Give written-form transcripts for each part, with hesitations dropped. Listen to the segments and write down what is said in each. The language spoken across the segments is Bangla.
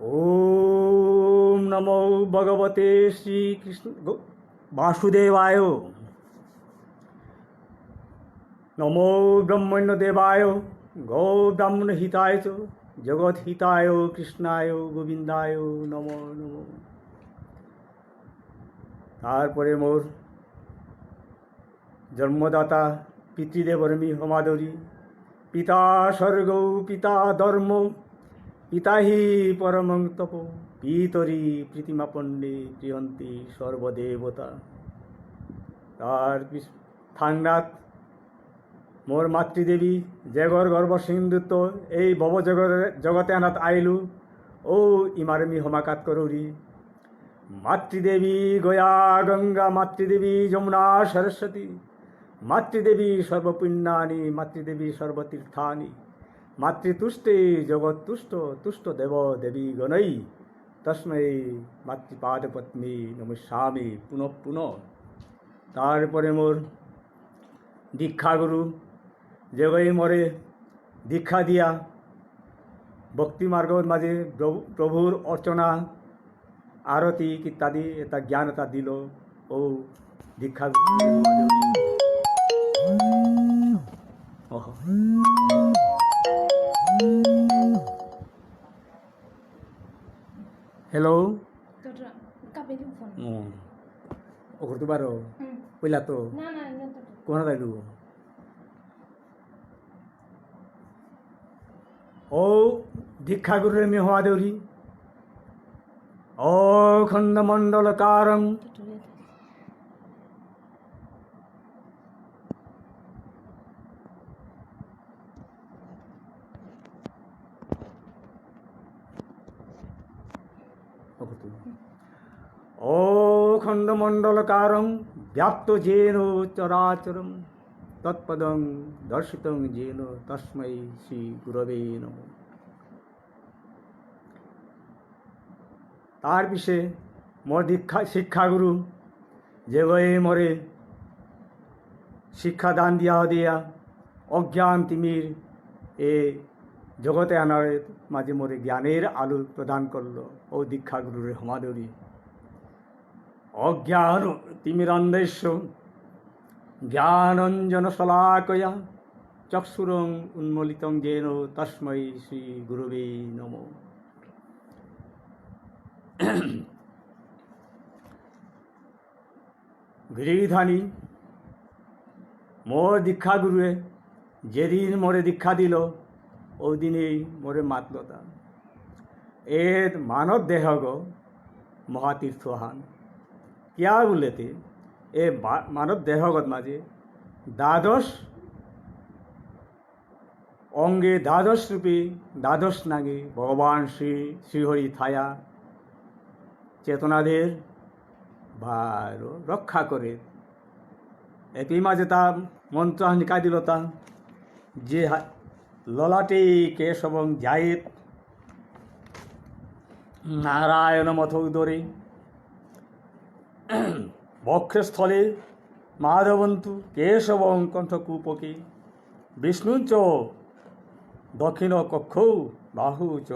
ओम नमो भगवते श्री कृष्ण वासुदेवाय। नमो ब्रह्मण्य देवाय गौ ब्राह्मण हिताय च जगत हिताय कृष्णाय गोविंदाय नमो नमो। তারপরে মোর জন্মদাতা পিতৃদেবরমি সমাদরি পিতা স্বর্গ পিতা ধর্ম পিতা হি পরমং তপ পিতরি প্রীতিমা পণ্ডে প্রিয়ন্তি সর্বদেবতা। তার থাংনাথ মোর মাতৃদেবী জেগর গর্ব সিন্ধুত্ব এই ভব জগতে আনাত আইলু ও ইমারমি হমাকাত করুরি। মাতৃদেবী গয়া গঙ্গা মাতৃদেবী যমুনা সরস্বতী মাতৃদেবী সর্বপুণ্যানি মাতৃদেবী সর্বতীর্থানি মাতৃতুষ্টে জগৎতুষ্ট তুষ্ট দেব দেবী গণৈ তস্मै মাতৃপাদপদ্মে নমস্যামি পুনঃ পুনঃ। তারপরে মোর দীক্ষাগুরু যেগই মরে দীক্ষা দিয়া ভক্তি মার্গর মাঝে প্রভুর অর্চনা আরতি ইত্যাদি এটা জ্ঞান এটা দিল ও দীক্ষা। হ্যালো ও করতে পারো কইলা তো কোন তাইলু ও দীক্ষাগুরুর মহাদেবী অখণ্ডমণ্ডলকারং অখণ্ডমণ্ডলকারং ব্যাপ্ত যেন চরাচরম তৎপদং দর্শিতং যেন তস্मै শ্রী গুরবে নমঃ। তার পিছে মোর শিক্ষাগুরু যেগয়ে মরে শিক্ষাদান দিয়া অজ্ঞান তিমির এ জগতে আনার মাঝে মোরে জ্ঞানের আলো প্রদান করল ও দীক্ষাগুরুর সমাদরি। অজ্ঞান তিমিরন্ধস্য জ্ঞানঞ্জন শলাকয়া চক্ষুরং উন্মলিতং যেন তস্मै শ্রী গুরবে নমঃ। গিরিধানী মোর দীক্ষাগুরুয়ে যেদিন মোরে দীক্ষা দিল ওই দিনেই মোরে মাতলতা এ মানব দেহগ মহাতীর্থহান কিয়া বলেতে এ মানব দেহগত মাঝে দ্বাদশ অঙ্গে দ্বাদশ রূপে দ্বাদশ নাগে ভগবান শ্রীহরি থায়া চেতনাদের ভার রক্ষা করে এটি মাঝে তা মন্ত্র নিকা দিল তা যে ললাটে কেশবং জায়েত নারায়ণ মথ উদরে বক্ষস্থলে মাধবন্তু কেশবং কণ্ঠকূপকে বিষ্ণুঞ্চ দক্ষিণ কক্ষ বাহু চ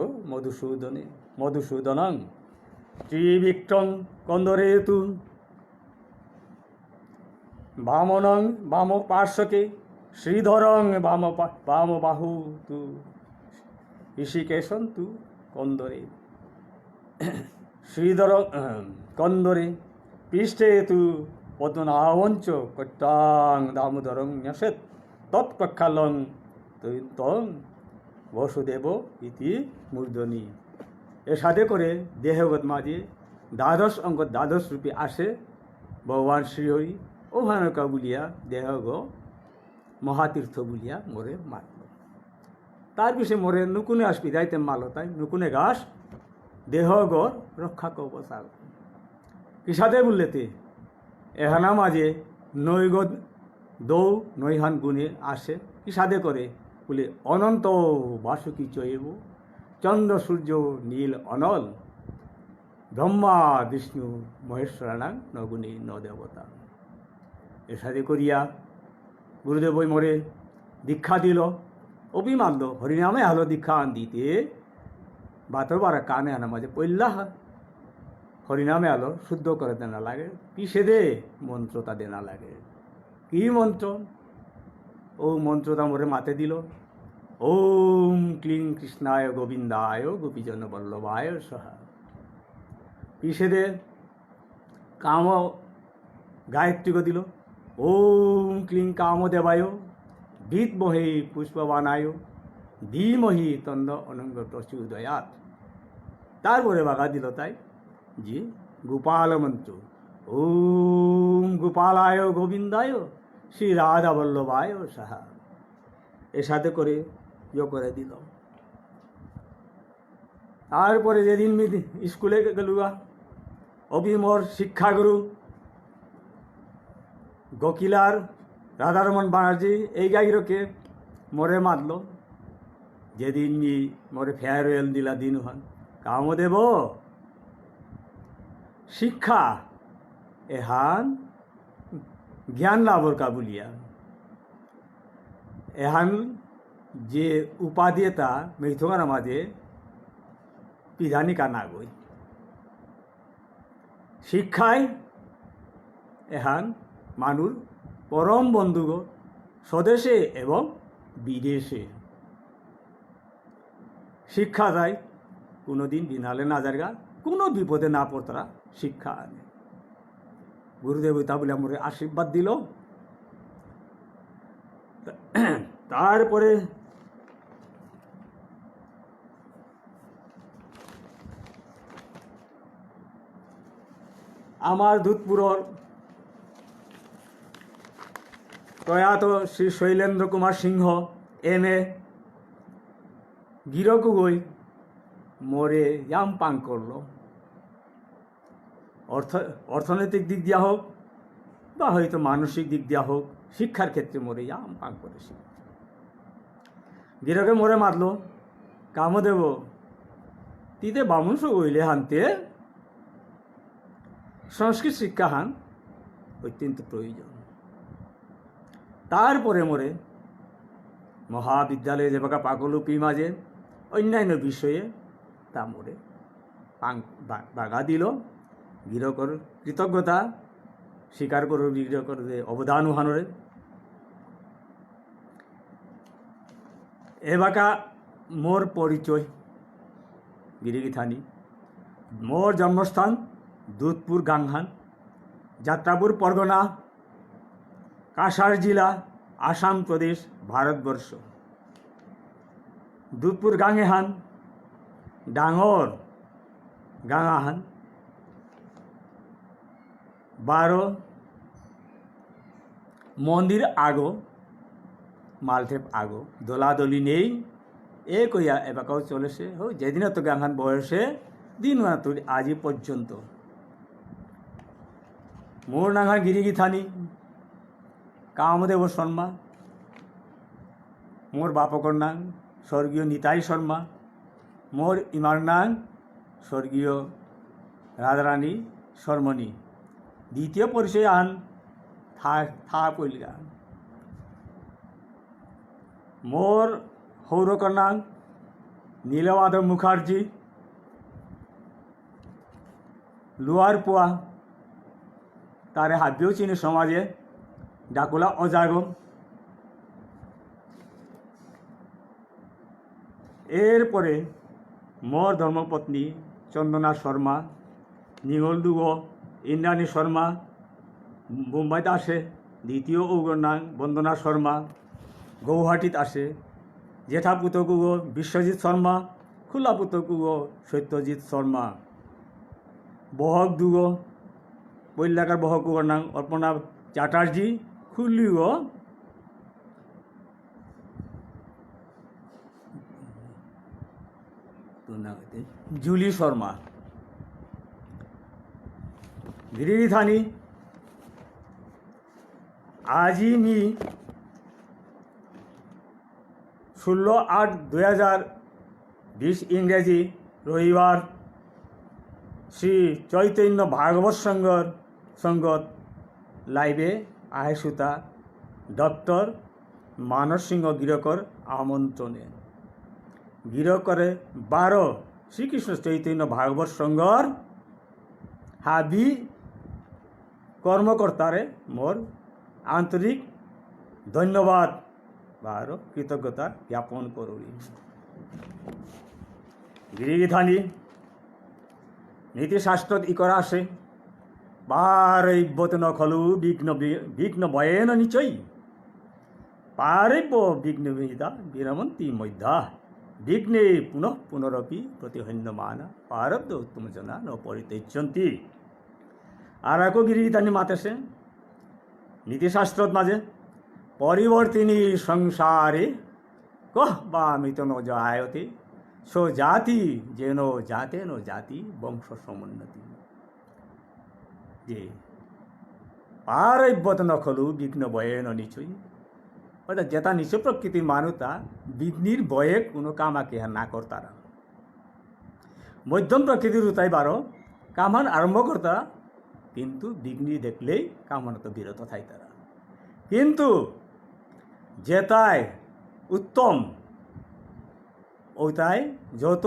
মধুসূদনং ত্রিবিক্রং কন্দরে তু বামনং বাম পার্শ্বকে শ্রীধরং বাম বাহু তু ঋষিকেশন তু কন্দরে শ্রীধর কন্দরে পৃষ্ঠে তু পদ্মনাভঞ্চ কট্টাং দামোদরং ন্যসেত তৎপ্রক্ষালং তং বসুদেব ইতি মূর্ধনি। এর সাথে করে দেহগত মাঝে দ্বাদশ অঙ্গ দ্বাদশ রূপে আসে ভগবান শ্রীহরি ওহানকা বলিয়া দেহগ মহাতীর্থ বলিয়া মোরে মারল। তার পিছিয়ে মোরে নুকুনে আসবি যাইতে মালো তাই নুকুনে ঘাস দেহগ রক্ষা কবচার কিসাদে বললেতে এহানা মাঝে নৈগ দৌ নৈহান গুণে আসে কিসাদে করে বলে অনন্ত বাসুকি চৈব চন্দ্র সূর্য নীল অনল ব্রহ্মা বিষ্ণু মহেশ্বরানাং নগুণী ন দেবতা। এর সাথে করিয়া গুরুদেব মরে দীক্ষা দিল ও অভিমানল হরিনামে আলো দীক্ষা আন দিতে বাতর বারা কানে আনা মাঝে পইল্লা হরিনামে আলো শুদ্ধ করে দেনা লাগে পিসে দে মন্ত্রটা দেনা লাগে কি মন্ত্র ও মন্ত্রটা মোরে মাতে দিল ওম ক্লিং কৃষ্ণায় গোবিন্দায় গোপীজন বল্লভায় সহা পিসে দে কাম গায়ত্রীকে দিল ওম ক্লিং কামদেবায় বিদ্মহে পুষ্পবানায় ধীমহি তন্দ অনঙ্গ প্রচুদয়াৎ তারপরে বাগা দিল তাই যে গোপাল মন্ত্র ওম গোপালায় গোবিন্দায় শ্রী রাধা বল্লভায় সাহা এর সাথে করে করে দিল। তারপরে যেদিন স্কুলে গেলুয়া অভিমর শিক্ষাগুরু গকিলার রাধারমন বানার্জি এই গাইরকে মোরে মাতল যেদিন মোরে ফেয়ারওয়েল দিলা দিন হন কামদেব শিক্ষা এহান জ্ঞান লাভর কাবুলিয়া এহান যে উপাধি এটা মেথোগার মাঝে পিধানি কানা গই শিক্ষায় এহান মানুষ পরম বন্ধুগ স্বদেশে এবং বিদেশে শিক্ষা দেয় কোনোদিন বিনালে না যারগা কোনো বিপদে না পড়তারা শিক্ষা আনে গুরুদেব তা বলে আমার আশীর্বাদ দিল। তারপরে আমার দুধপুরর প্রয়াত শ্রী শৈলেন্দ্র কুমার সিংহ MA গিরকুগই মোরে ইয়াম পান করল অর্থনৈতিক দিক দিয়া হোক বা হয়তো মানসিক দিক দিয়া হোক শিক্ষার ক্ষেত্রে মোরে ইয়াম পান করেছি গিরকে মোরে মারল কামদেব তিতে বামুনস গইলে হানতে সংস্কৃত শিক্ষা হান অত্যন্ত প্রয়োজন। তারপরে মোরে মহাবিদ্যালয়ে যে বাঁকা পাকলুপি মাঝে অন্যান্য বিষয়ে তা মোরে বাগা দিল গিরকর কৃতজ্ঞতা স্বীকার করো গিরকর যে অবদান উহানরে এ বাঁকা মোর পরিচয় গিরিগিথানি মোর জন্মস্থান দুধপুর গাংহান যাত্রাপুর পরগনা কাছাড় জেলা আসাম প্রদেশ ভারতবর্ষ দুধপুর গাঙেহান ডাঙর গাঙাহান 12 মন্দির আগো মালঠেপ আগো দোলাদলি নেই এ কইয়া এবাকাও চলেছে হো যেদিন তো গাঙান বয়সে দিন তুই আজি পর্যন্ত মোর নাঙা গিরিগিথানি কামদেব শর্মা মোর বাপকর নাম স্বর্গীয় নিতাই শর্মা মোর ইমার নাম স্বর্গীয় রাধারানী শর্মণী দ্বিতীয় পরিচয় আন থা পইলগা মোর হৌরকর নাম নীলমাধব মুখার্জি লোয়ার পোয়া তারে হাবিও চিনি সমাজে ডাকুলা অজাগম এরপরে মোর ধর্মপত্নী চন্দনা শর্মা নিগলদুগ ইন্দ্রাণী শর্মা মুম্বাইতে আসে দ্বিতীয় ওগর নাম বন্দনা শর্মা গৌহাটিত আসে জেঠা পুতকুগ বিশ্বজিৎ শর্মা খোলা পুতকুগ সত্যজিৎ শর্মা বহক দুগ পৈলাকার বহকুগর নাম অর্পণা চ্যাটার্জি খুলিগ জুলি শর্মা গিরিধানী আজি মি 16/8/2020 ইংরেজি রবিবার শ্রী চৈতন্য ভাগবত সংগত লাইভে আহেসুতা ডক্টর মানস সিংহ গিরকর আমন্ত্রণে গিরকরে 12 শ্রীকৃষ্ণ চৈতন্য ভাগবত সংঘর হাবি কর্মকর্তারে মোর আন্তরিক ধন্যবাদ বা কৃতজ্ঞতা জ্ঞাপন করুন। গিরিধানী নীতিশাস্ত্রত ইকরা আছে পারৈব্যত ন খলু বিঘ্ন ভয়েন নিচয়ই পারৈব্য বিঘ্নবিদা বিরমন্তি মধ্যা বিঘ্নে পুনঃ পুনরপি প্রতিহন্যমানা পারব্ধ উত্তম জনা ন পরিত্যজন্তি। আর একো গিরিধানী মাতেছে নীতিশাস্ত্রত মাঝে পরিবর্তিনী সংসারে কহ বা মৃত ন জায়তে সো জাতি যেন জাতে ন জাতি বংশ সমুন্নতি। যে পারব্যত ন খলু বিঘ্ন ভয়েন নিচয়ই, অর্থাৎ যেটা নিচ প্রকৃতির মানুষটা বিঘ্নির ভয়ে কোনো কামাকে না করতারা। মধ্যম প্রকৃতির তাই বারো কামান আরম্ভ করতা, কিন্তু বিঘ্নি দেখলেই কামানত বিরত থাই তারা। কিন্তু যেটাই উত্তম ওটাই যত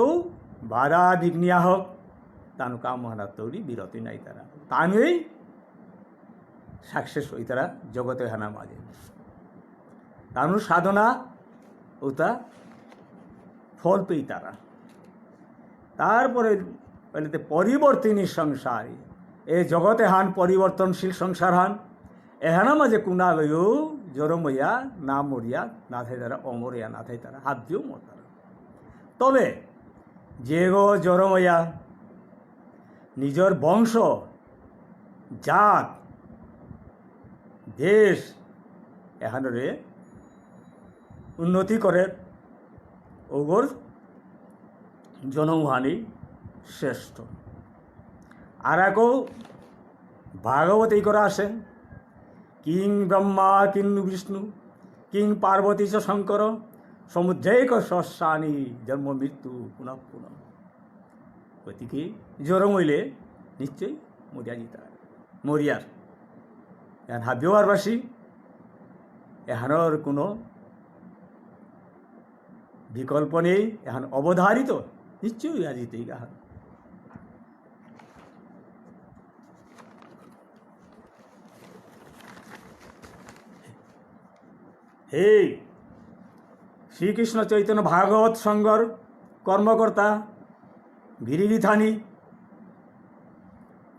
বাধা বিঘ্নিয়া হোক তানু কামনা তৈরি বিরতি নাই তারা, তানুই সাকসেস হই তারা জগতে হানা মাঝে তানু সাধনা ওটা ফল পেই তারা। তারপরে পরিবর্তিনী সংসার এ জগতে হান পরিবর্তনশীল সংসার হান এহানা মাঝে কুনা লইও জরমইয়া না মরিয়া না থাই তারা, অমরিয়া না থাই তারা, হাত দিয়েও মর তারা। তবে যে গো জরমইয়া নিজের বংশ জাত দেশ এখানে উন্নতি করে ওগর জনমহানি শ্রেষ্ঠ। আর একও ভাগবত এই করা আসে কিং ব্রহ্মা কিং বিষ্ণু কিং পার্বতী চ শঙ্কর সমুদ্রেক শস্যানি জন্ম মৃত্যু পুনঃ পুনঃ। গতিকে জরম হইলে নিশ্চয়ই মরিয়া জিতা মরিয়ার এখন হাবিওয়ারবাসী এখানোর কোনো বিকল্প নেই, এখন অবধারিত নিশ্চয়ই আজিতেই গাহ। হে শ্রীকৃষ্ণ চৈতন্য ভাগবত সংঘর কর্মকর্তা গিরিধানী,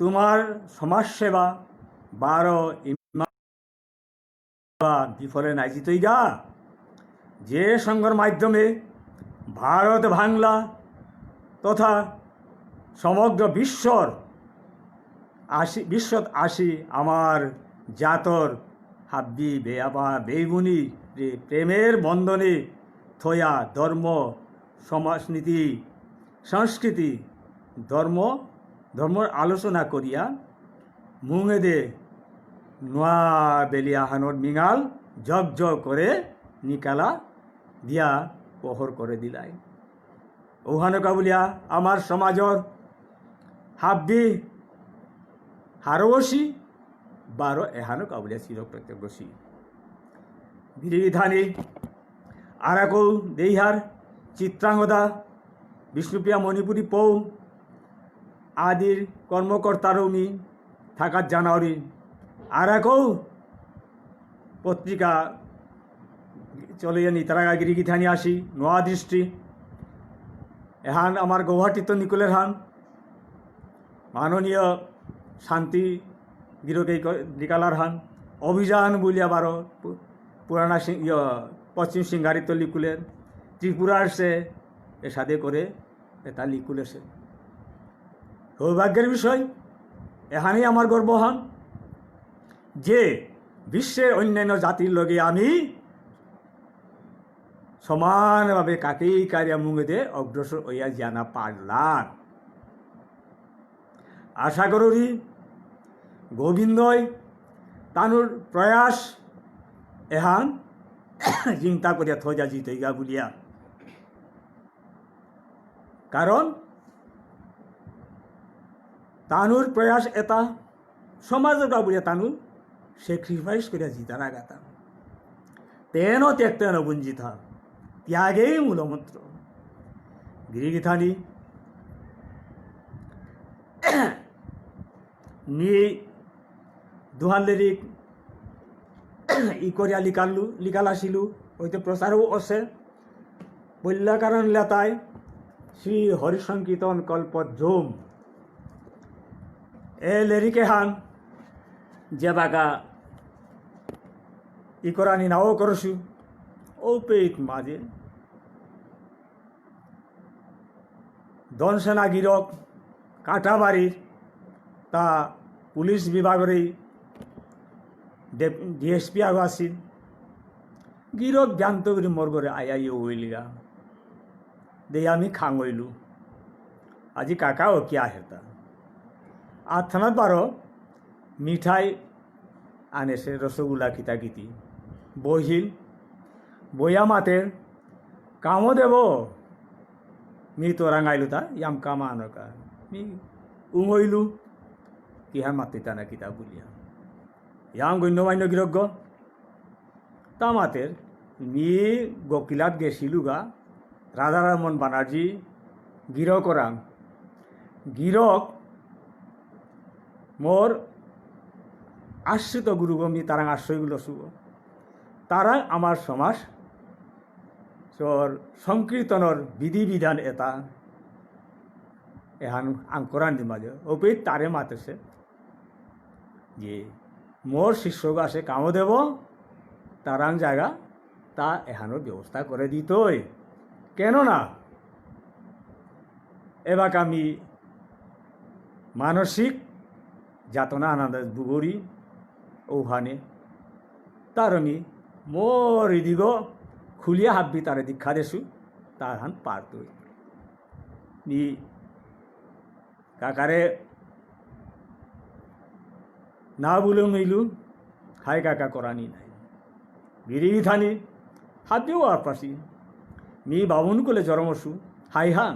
তোমার সমাজসেবা 12 বিফলে নাই জিতই গা। যে সংঘর মাধ্যমে ভারত বাংলা তথা সমগ্র বিশ্বত আসি আমার জাতর হাব্বি বেয়াবা বেইবুনি যে প্রেমের বন্ধনে থয়া ধর্ম সমাজনীতি সংস্কৃতি ধর্মর আলোচনা করিয়া মুঙেদে নোয়া বেলিয়াহানোর মিঙাল জগ জগ করে নিকালা দিয়া পহর করে দিলাই। ওহানকা বলিয়া আমার সমাজর হাব্বি হারবসী 12 এহানকা বলিয়া চির প্রত্যক্ষসী। গিরিধানী আর এক দেইহার চিত্রাঙ্গদা বিষ্ণুপ্রিয়া মণিপুরী পৌ আদির কর্মকর্তারৌনি থাকার জানাওরি। আর একও পত্রিকা চলে নিতারাগা গিরিধানী আসি নোয়া দৃষ্টি এহান আমার গৌহাটিত নিকুলের হান মাননীয় শান্তি গিরকে নিকালার হান অভিযান বলিয়া 12 পুরানা পশ্চিম সিঙ্গারিত লিকুলের ত্রিপুরার সে এ সাদে করে এটা লিকুলেছে। সৌভাগ্যের বিষয় এখানেই আমার গর্ব হান যে বিশ্বের অন্যান্য জাতির লগে আমি সমানভাবে কাকেই কারিয়া মুঙেদে অগ্রসর হইয়া জানা পারলাম। আশা করি গোবিন্দই তানুর প্রয়াস এহান চিন্তা করিয়া থজা জিতইগা বলিয়া, কারণ তানুর প্রয়াস এটা সমাজটা বলিয়া তানু স্যাক্রিফাইস করিয়া জিতা না গাতা। তেন ত্যক্তেন ভুঞ্জিতা ত্যাগেই মূলমন্ত্র। গিরিগিথানি নি দুহান লিরিক ই করিয়া লিকালাছিলো হয়তো প্রচারও আছে বললা কারণ লেতায় শ্রী হরিসংকীর্তন কল্পদ্রুম এ লেরিকে হান যে বাগা ই করানি নাও করছু ও পেট মাঝে দনসেনা গিরক কাঁটাবাড়ির তা পুলিশ বিভাগের ডিএসপি আগ আসিল গিরক জ্ঞান্ত করে মোর ঘরে আই ওইলিগা দে আমি খাঙইলু আজি কাকা ও কিয়া হেতা আর থানাত বারো মিঠাই আনেছে রসগোল্লা কিতাকিতি বহিল বইয়া মাতের কামও দেব মি তো রাঙাইলু তা ইয়াম কামা আনকা মি উঙইলু কিহা মাতিতা না কিতা বলিয়া ইয়াম গণ্যমান্য গিরজ্ঞ তা মাতের মি গকিলাত গেছিলুগা রাধারমন বানার্জি গিরক রাং গিরক মোর আশ্রিত গুরুগমি তারাং আশ্রয়গুলো শুভ তারাং আমার সমাজ সংকীর্তনের বিধি বিধান এটা এহান আঙ্করান দি মাঝে ওপেই তারে মাতেছে যে মোর শিষ্য আছে কামও দেব তারাং জায়গা তা এহানোর ব্যবস্থা করে দিতই কেননা এবার আমি মানসিক যাতনা আনন্দ বুগরি ওখানে তার আমি মোর ইদিগ খুলিয়া হাববি তারে দীক্ষা দেছু তার হান পার তুই নি কাকারে না বলেও নইলু হাই কাকা করানি নাই বিড়ি থানি হাতিও আর পাশি মি বাবুন কোলে জরমসু হাই হান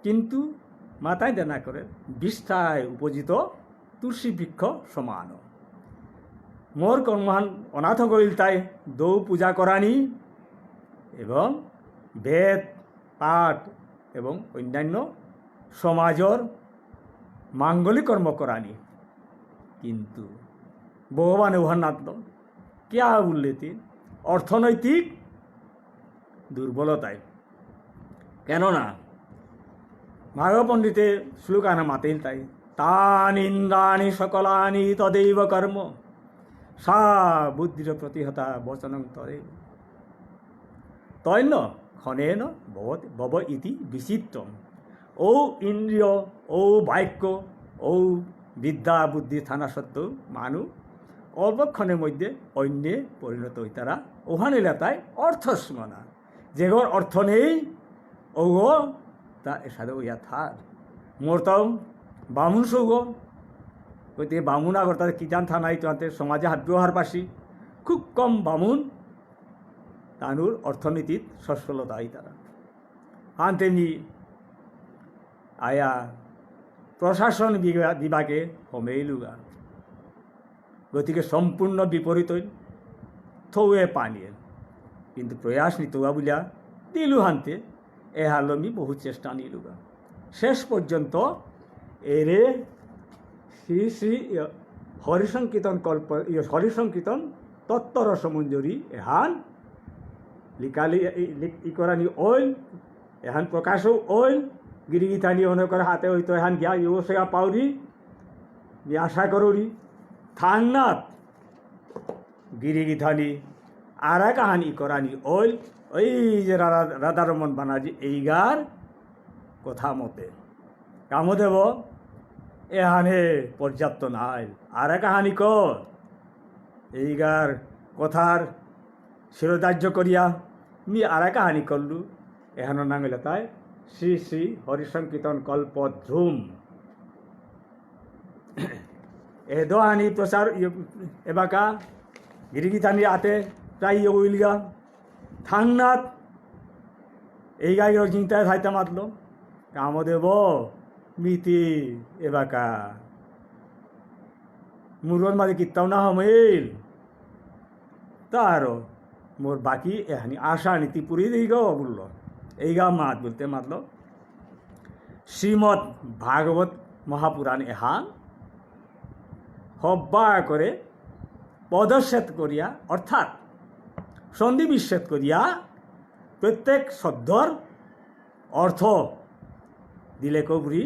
কিন্তু মাথায় দেনা করে বিষ্ঠায় উপজিত তুলসী বৃক্ষ সমান মোর কর্মহান অনাথ গইল তাই দৌ পূজা করানি এবং বেদ পাঠ এবং অন্যান্য সমাজর মাঙ্গলিক কর্ম করানি কিন্তু ভগবান উহার নাতল কিয়া উল্লেতি অর্থনৈতিক দুর্বলতায় কেননা মাধব পণ্ডিতে শ্লোকানা মাতিল তাই তান ইন্দ্রাণী সকলানি তদৈব কর্ম সা বুদ্ধির প্রতিহতা বচনং তদেব তৈন ক্ষণেন ভব ইতি বিচিত্রম ও ইন্দ্রিয় ও বাক্য ও বিদ্যা বুদ্ধি থানা সত্ত্বেও মানু অল্পক্ষণের মধ্যে অন্যে পরিণত হই তারা ওখানে লেতায় অর্থস্মনা যেগর অর্থ নেই ও তা এর সাথে ওইয়া থার মোরতাও বামুন সৌগ ওইতে বামুন আগর তাদের কিজান থানায় তাদের সমাজে হাত ব্যবহার পাশি খুব কম বামুন তানুর অর্থনীতির সচ্ছলতা হয় তারা আন তেমনি আয়া প্রশাসন বিভাগে কমেইলুগা গতিকে সম্পূর্ণ বিপরীত থৌয়ে পানিয়ে কিন্তু প্রয়াস নিতোগা বুলিয়া দিলু হানতে এ হালমি বহু চেষ্টা নিলুগা শেষ পর্যন্ত এরে শ্রী শ্রী হরিসংকীর্তন হরিসংকীর্তন তত্ত্বরসমঞ্জরি এহান লিকালি ইকরানি ওইল এহান প্রকাশও ওইল গিরিগিথানি অনেকের হাতে হইতো এহান গিয়া ইউসেয়া পাউরি আশা করুরি থাংনাথ গিরিগিথানি আর কাহানি করানি ওইল ওই যে রাধারমন বানার্জি এইগার কথা মতে কামদেব এহানে পর্যাপ্ত নাই আর কাহানি কর এইগার কথার শিরোধার্য করিয়া মি আর কাহানি করলু এহানো নাঙ্গলে তাই শ্রী শ্রী হরিসংকীর্তন কল্পদ্রুম এ দোহানি প্রচার এবাকা গিরিগিথানি আতে প্রায় উইলগা থাংনাথ এই গাই চিন্তায় থাইতে মাতল কামদেব মিতি এবাকা মুরন মাঝে কীর্তাও না হমিল তারও মোর বাকি এহানি আশা নীতি পুরী দিয়েও বলল এইগা মাত বলতে মাতল শ্রীমৎ ভাগবত মহাপুরাণ এহান হব্বা করে পদচ্ছেদ করিয়া অর্থাৎ সন্ধি বিচ্ছেদ করিয়া প্রত্যেক শব্দর অর্থ দিলে কবরি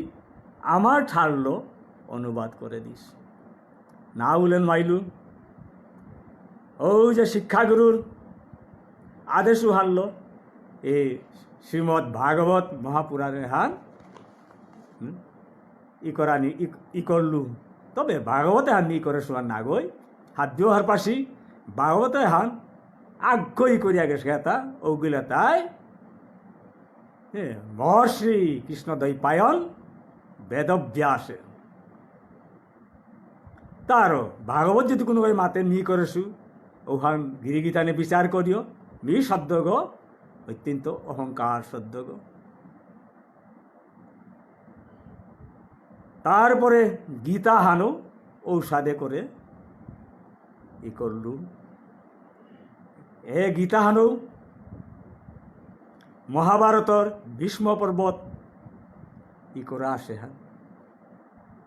আমার ঠাড়ল অনুবাদ করে দিস না বলেন মাইলু ও যে শিক্ষাগুরুর আদেশ হারল এই শ্রীমৎ ভাগবত মহাপুরাণের হান ই করলু তবে ভাগবতে হান নি করে শোয়ার না গই হাত দিও হার পাশি ভাগবতে হান আগ্রহী করিয়া গেছে এটা ওগুলা তাই মহর্ষি কৃষ্ণ দৈপায়ন বেদব্যাসে তারও ভাগবত যদি কোনো মাতে নি করেছু ওখান গিরিগীতানে বিচার করিও মি শব্দ গো অত্যন্ত অহংকার শব্দ গো তারপরে গীতা হানো ঔষধে করে ই করলু এ গীতা হানো মহাভারতর ভীষ্ম পর্বত ই করে আসে হান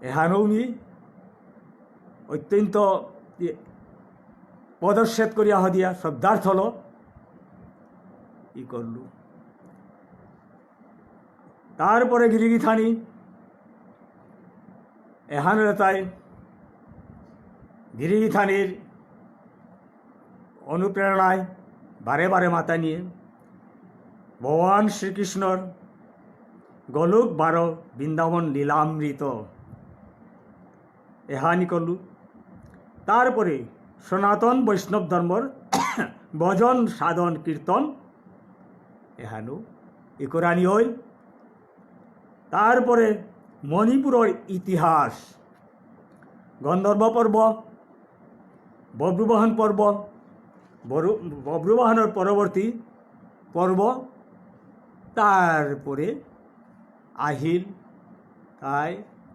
এহানও মি অত্যন্ত পদচ্ছেদ করিয়া হদিয়া শব্দার্থ হল ই করলু তারপরে গিরিগীথানি এহানের তাই গিরিগীথানির অনুপ্রেরণায় বারে বারে মাথা নিয়ে ভগবান শ্রীকৃষ্ণর গোলক 12 বৃন্দাবন লীলামৃত এহানি করলু তারপরে সনাতন বৈষ্ণব ধর্মর ভজন সাধন কীর্তন এহানো ইকরানি হইল তারপরে মণিপুরের ইতিহাস গন্ধর্ব পর্ব বব্রুবাহন পর্ব বব্রুবাহনের পরবর্তী পর্ব তারপরে আহিল তাই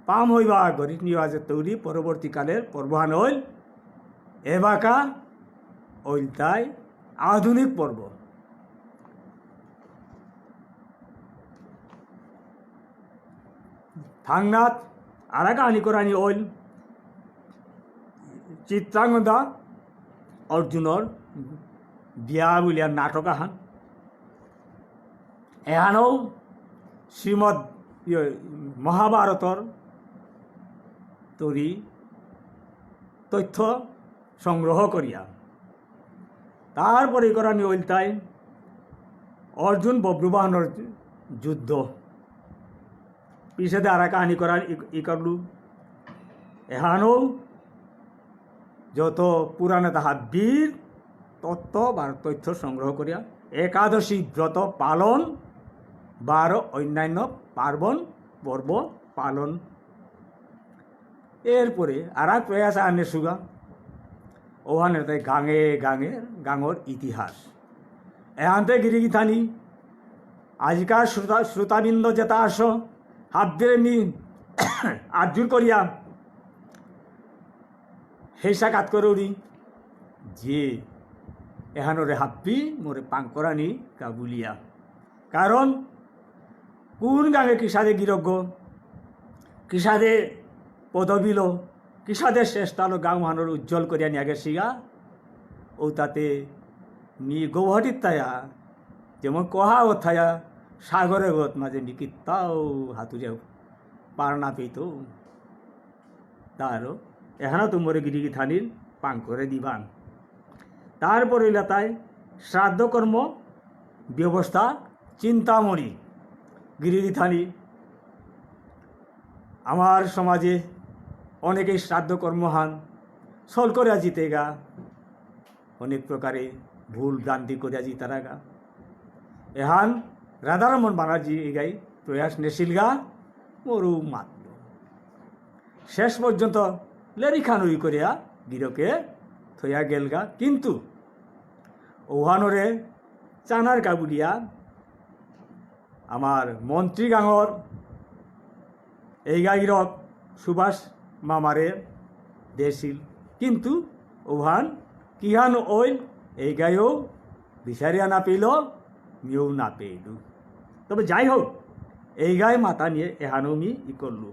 পাম হইবা গরিব নিবাজের তৈরি পরবর্তীকালের পর্বহান হইল এবাকা ওইল তাই আধুনিক পর্ব থাংনাথ আর কাহানি করানি ওইল চিত্রাঙ্গদা অর্জুনর বিয়া বলিয়ার নাটক আহান এহানও শ্রীমৎ মহাভারতর তরি তথ্য সংগ্রহ করিয়া তারপরে করানি ওইল তাই অর্জুন বব্রুবাহনের যুদ্ধ পিছনে আর কাহানি করার ই করলু এহানও যত পুরাণে তাহা বীর তত্ত্ব বা তথ্য সংগ্রহ করিয়া একাদশী ব্রত পালন বার অন্যান্য পার্বণ পর্ব পালন এরপরে আর এক প্রয়াস আনে সুগা ওখানে তাই গাঙর ইতিহাস এহান্তে গিরিগীথানি আজকার শ্রোতাবৃন্দ যেটা আস হাবদের নি আজুর করিয়া হেসা কাত করে উড়ি যে এহানোরে হাব্বি মোরে পাঙ্করানি কাবুলিয়া কারণ কোন গাঙে কিসাদে গিরজ্ঞ কিসাদে পদবিল কিসাদে শ্রেষ্ঠালো গাঁ মানুষ উজ্জ্বল করিয়া নিয়ে গেছি গা ও তাতে নি গৌহাটির তায়া যেমন কহা ও থায়া সাগরে গত মাঝে নিকিতাও হাতুরে পার না পেত তারও এখানে তোমরে গিরিগীথানির পাং করে দিবান তারপর এলাকায় শ্রাদ্ধ কর্ম ব্যবস্থা চিন্তামণি গিরিগীথানি আমার সমাজে অনেকেই শ্রাদ্ধ কর্ম হান সল করে জিতে গা অনেক প্রকারে ভুল ভ্রান্তি করে জিতারা গা এহান রাধারমন বানার্জি এগাই প্রয়াস নেছিল গা মরু মাতল শেষ পর্যন্ত লেরিখানুই করিয়া গিরকে থইয়া গেল গা কিন্তু ওহানরে চানার কাবুলিয়া আমার মন্ত্রী গাঙর এই গাইরক সুভাষ মামারে দেছিল কিন্তু ওহান কিহান ওইল এই গায়েও বিচারিয়া না পেল মিও না পেল। তবে যাই হোক, এই গায়ে মাথা নিয়ে এহানো আমি করলু।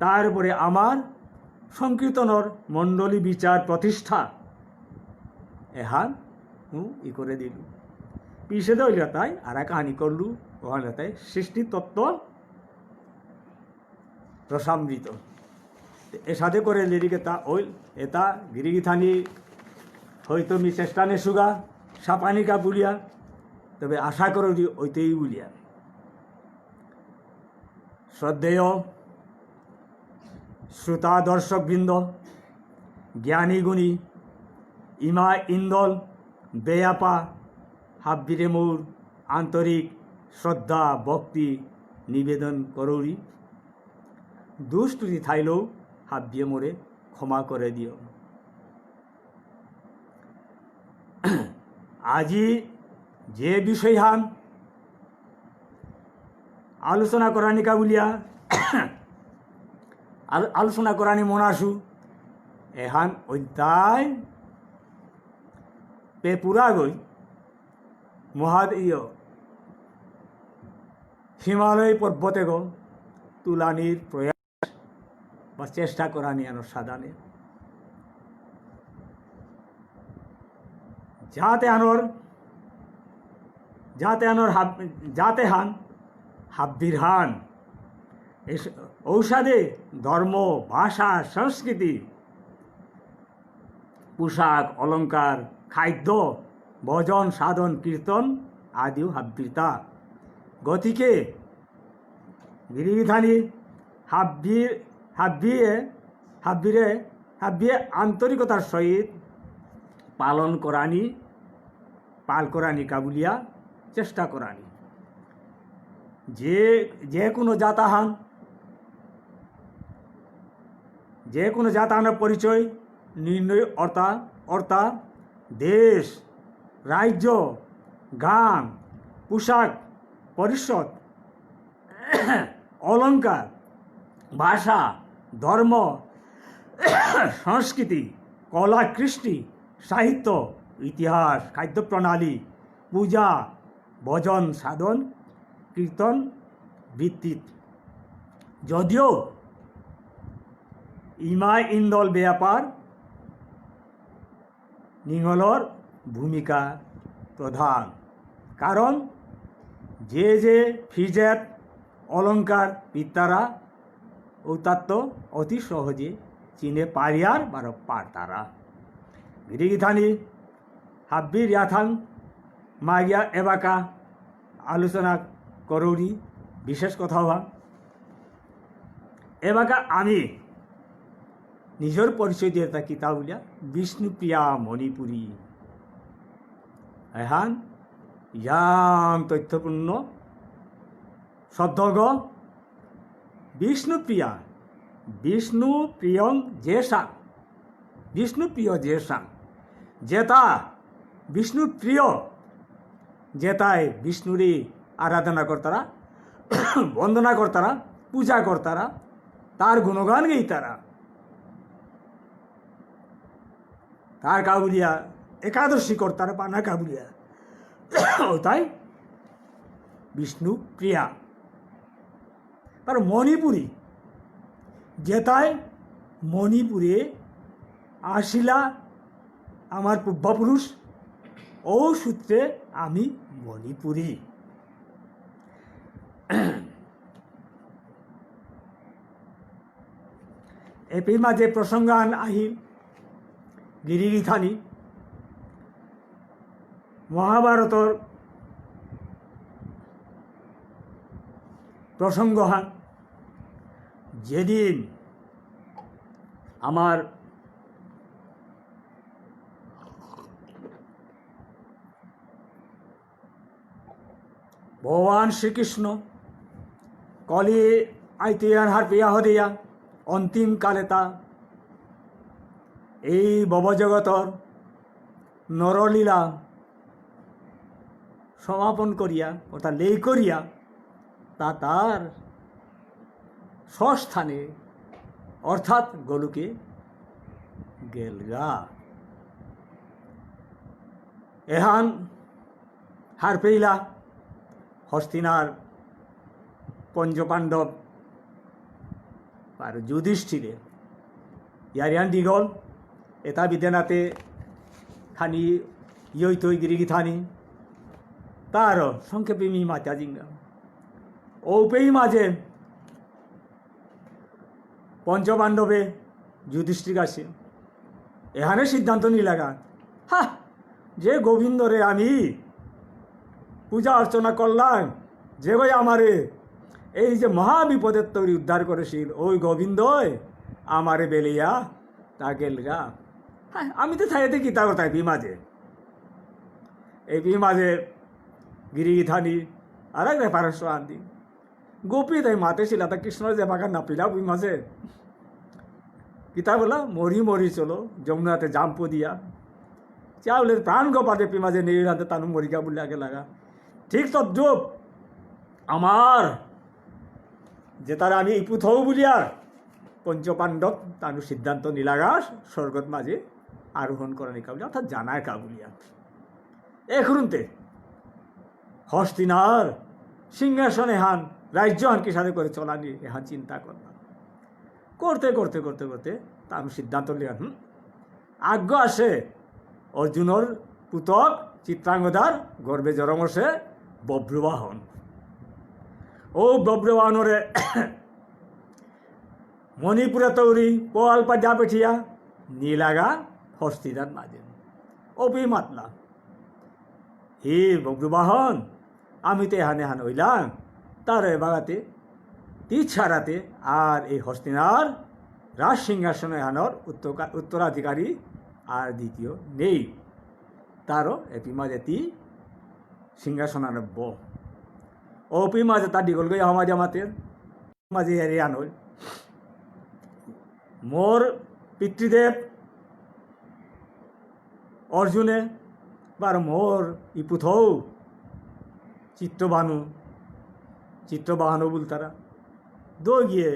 তারপরে আমার সংকীর্তনর মণ্ডলী বিচার প্রতিষ্ঠা এহান করে দিল। পিছে দইল তাই আর এক কাহানি করলু, ওখানে তাই সৃষ্টি তত্ত্ব রসামৃত এ সাথে করে লিরিকে তা ওই এটা গিরিগিথানি হয়তো মি চেষ্টা নে সুগা সাপানিকা বুলিয়া, তবে আশা করো যে ওইতেই বুলিয়া। শ্রদ্ধেয় শ্রোতা দর্শকবৃন্দ, জ্ঞানী গুণী ইমা ইন্দল বেয়াপা হাব্বিরে মোর আন্তরিক শ্রদ্ধা ভক্তি নিবেদন করৌরি। দুষ্টুটি থাইলেও হাব্বিয়ে মোরে ক্ষমা করে দিও। আজি যে বিষয় হান আলোচনা করানিকা বুলিয়া আলোচনা করানি মনাসু এহান অধ্যায় পে পুরা গই হিমালয় পর্বতে গো তুলানির প্রয়াস বা চেষ্টা করানি আনো সাধানে যাতে হান হাব্বির হান ঔষধে ধর্ম ভাষা সংস্কৃতি পোশাক অলঙ্কার খাদ্য ভজন সাধন কীর্তন আদিও হাব্বিরতা গতিকে গিরিগিথানি হাব্বিরে আন্তরিকতার সহিত পাল করানি কাবুলিয়া চেষ্টা করানি। যে কোনো জাতাহানের পরিচয় নির্ণয় অর্থা দেশ রাজ্য গান পোশাক পরিষদ অলঙ্কার ভাষা ধর্ম সংস্কৃতি কলা কৃষ্টি সাহিত্য ইতিহাস খাদ্য প্রণালী পূজা ভজন সাধন কীর্তন ভিত্তিক। যদিও ইমা ইন্দল ব্যাপার নিঙলর ভূমিকা প্রধান, কারণ যে ফিজেত অলঙ্কার বিদ্যারা ঔতাত্য অতি সহজে চিনে পারিয়ার পার তারা গিরিগিথানি হাব্বির ইয়াথান মাগিয়া এবাকা আলোচনা করৌরি বিশেষ কথা হওয়া এবাকা আমি নিজের পরিচয় দিয়ে থাকি তা বলিয়া বিষ্ণুপ্রিয়া মণিপুরী এহান ইয়াং তথ্যপূর্ণ শব্দগ বিষ্ণুপ্রিয়া বিষ্ণুপ্রিয় জেসাং যেতা বিষ্ণুপ্রিয় যেতায় বিষ্ণুরই আরাধনা করতারা বন্দনা করতারা পূজা করতারা তার গুণগান গেই তার কাবুলিয়া একাদশী করতারা পানা কাবুলিয়া তাই বিষ্ণু প্রিয়া। তার মণিপুরী যেতায় মণিপুরে আসিলা আমার পূর্বপুরুষ ও সূত্রে আমি মণিপুরী। এপি মাঝে প্রসঙ্গান আহিল গিরিগিথানি মহাভারতর প্রসঙ্গ হান যেদিন আমার ভগবান শ্রীকৃষ্ণ কলি আইতিয়ান হার পিয়া হদিয়া অন্তিম কালে তা এই ভবজগতর নরলীলা সমাপন করিয়া অর্থাৎ লেই করিয়া তার স্বস্থানে অর্থাৎ গোলুকে গেলগা। এহান হার পেইলা হস্তিনার পঞ্চপাণ্ডব আর যুধিষ্ঠিরে ইয়ারিয়ান দিগল এটা বিদেনাতে খানি ইয়ই তৈ গিরিগি থানি তার সংক্ষেপে মি মাতা জিঙ্গা ওপেই মাঝে পঞ্চপাণ্ডবে যুধিষ্ঠির আসে এখানে সিদ্ধান্ত নিলাগা হা যে গোবিন্দরে আমি পূজা অর্চনা করলাম যে ভাই আমারে এই যে মহাবিপদের তৈরি উদ্ধার করেছিল ওই গোবিন্দই আমারে বেলিয়া তা গেলগা। হ্যাঁ আমি তো থাইতে গীতা কথায় বিমাজে এই বিমাজে গিরিগিথানি আর এক রেফারেন্স আনতি গোপী তাই মাতে ছিল তা কৃষ্ণর যে বাগান নাপিলা বিমাজে গীতা বলা মরি মরি চলো যমুনাতে জাম্পু দিয়া চাউলের প্রাণ গোপাতে পিমাজে নিরাতে তানু মরিকা বলে আগে লাগা ঠিক তদ্রুপ আমার যে তারা আমি ইপুত হও বলিয়া পঞ্চপাণ্ডব তানু সিদ্ধান্ত নিলাগা স্বর্গত মাঝে আরোহণ করা নিকা বলি অর্থাৎ জানায় কা বলিয়া এখনতে হস্তিনার সিংহাসন এহান রাজ্য হানকে সাথে করে চলানি এহান চিন্তা করলাম করতে করতে করতে করতে তানু সিদ্ধান্ত নিলাম আজ্ঞ আসে অর্জুনর পুতক চিত্রাঙ্গদার গর্বে জরমসে বব্রবাহন ও বব্রবাহনরে মণিপুরে তৌরি পোয়াল পাজা পেঠিয়া নীলাগা হস্তিদার মাঝে অপি মাতলা হে বব্রবাহন আমি তো এহানে হান হইলাম তার বাগাতে তীর ছাড়াতে আর এই হস্তিনার রাজ সিংহাসনে হানোর উত্তরাধিকারী আর দ্বিতীয় নেই তারও এপি মাঝে তি সিংহাসনানব্য অপি মাঝে তার দিগল গই আমার জামাতের মাঝে এরে আনল মোর পিতৃদেব অর্জুনে বার মোর ইপুথৌ চিত্রবাহানু বল তারা দো গিয়ে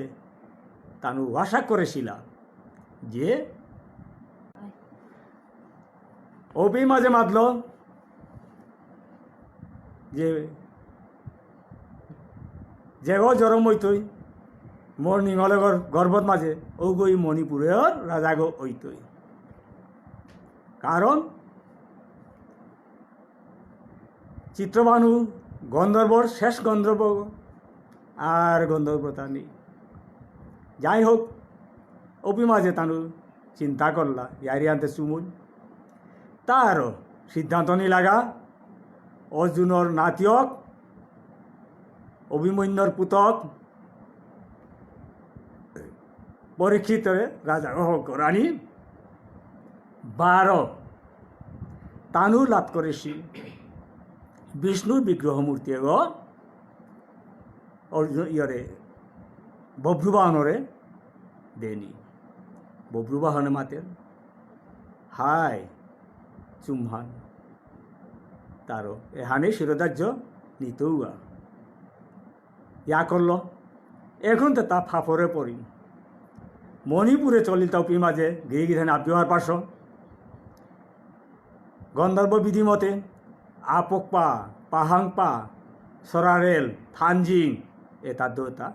তানু আশা করেছিল যে অপি মাঝে মাতল যে যেগো জরম হইতই মোর নিঙলগর গর্ভত মাঝে ও গই মণিপুরের রাজাগো হইতই কারণ চিত্রবানু গন্ধর্বর শেষ গন্ধর্ব আর গন্ধর্বতা নেই যাই হোক অপি মাঝে তানু চিন্তা করলা ইয়ারি আনতে চুমুল তার সিদ্ধান্ত নিলাগা অর্জুনর নাতিয়ক অভিমন্যুর পুতক পরীক্ষিতরে রাজা রানী 12 তানু লাভ করেছি বিষ্ণুর বিগ্রহ মূর্তি অর্জুন ইয়রে বভ্রুবাহনরে দেনি বভ্রুবাহনে মাতের হায় চুম্হান তারও এহানে শিরোধার্য নিতৌয়া ইয়া করল এখন তো তা ফাফরে পড়ি মণিপুরে চলিত অপি মাঝে গিরিগিধানে আব্যহার পার্শ্ব গন্ধর্ব বিধিমতে আপকপা পাহাংপা সরারেল থানজিং এ তার দেবতা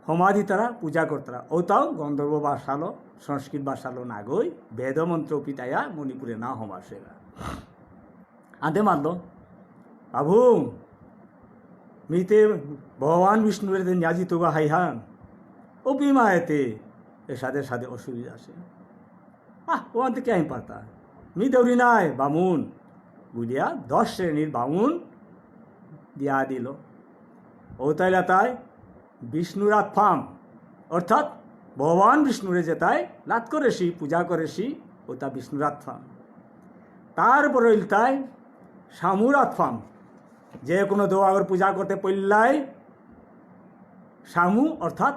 সমাধি তারা পূজা করতারা ওটাও গন্ধর্ব বাসালো সংস্কৃত বাসালো নাগই বেদমন্ত্র পিতায়া মণিপুরে না হমাসেরা আদে মারল বাবু মিতে ভগবান বিষ্ণুর ন্যাজি তোগা হাইহান ও বিমা এতে এ সাথে সাথে অসুবিধা আসে ওখান থেকে আমি পাতা মি দৌড়ি নাই বামুন বুঝিয়া 10 শ্রেণীর বামুন দিয়া দিল ও তাইলা তাই বিষ্ণুরাত ফাম অর্থাৎ ভগবান বিষ্ণুরে যেতাই লাত করেছি পূজা করেছি ওটা বিষ্ণুরাত ফাম তারপর তাই শামুরাত ফাম যে কোনো দোয়াগর পূজা করতে পড়লাই শামু অর্থাৎ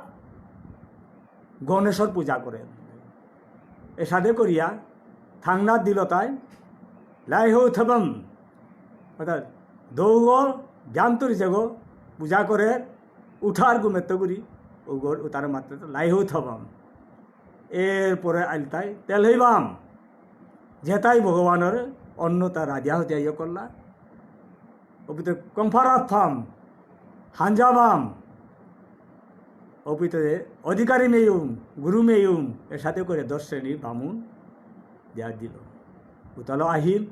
গণেশর পূজা করে এ সাথে করিয়া থাংনাথ দিল তাই লাই হো থবম অর্থাৎ দৌগ জান্তর যেগো পূজা করে উঠার গু মেত্তগুড়ি ও গোর তার মাত্র লাই হো থবম এরপরে আইল তাই তেল হইবাম যেতাই ভগবানের অন্য তার রাজা হতে ইয়ে করলা অপিতে কম্ফারাথাম হাঞ্জাবাম অপিতে অধিকারী মেয়ুম গুরু মেয়ুম এর সাথে করে 10 শ্রেণীর বামুন দেয়া দিল উতালো আহিল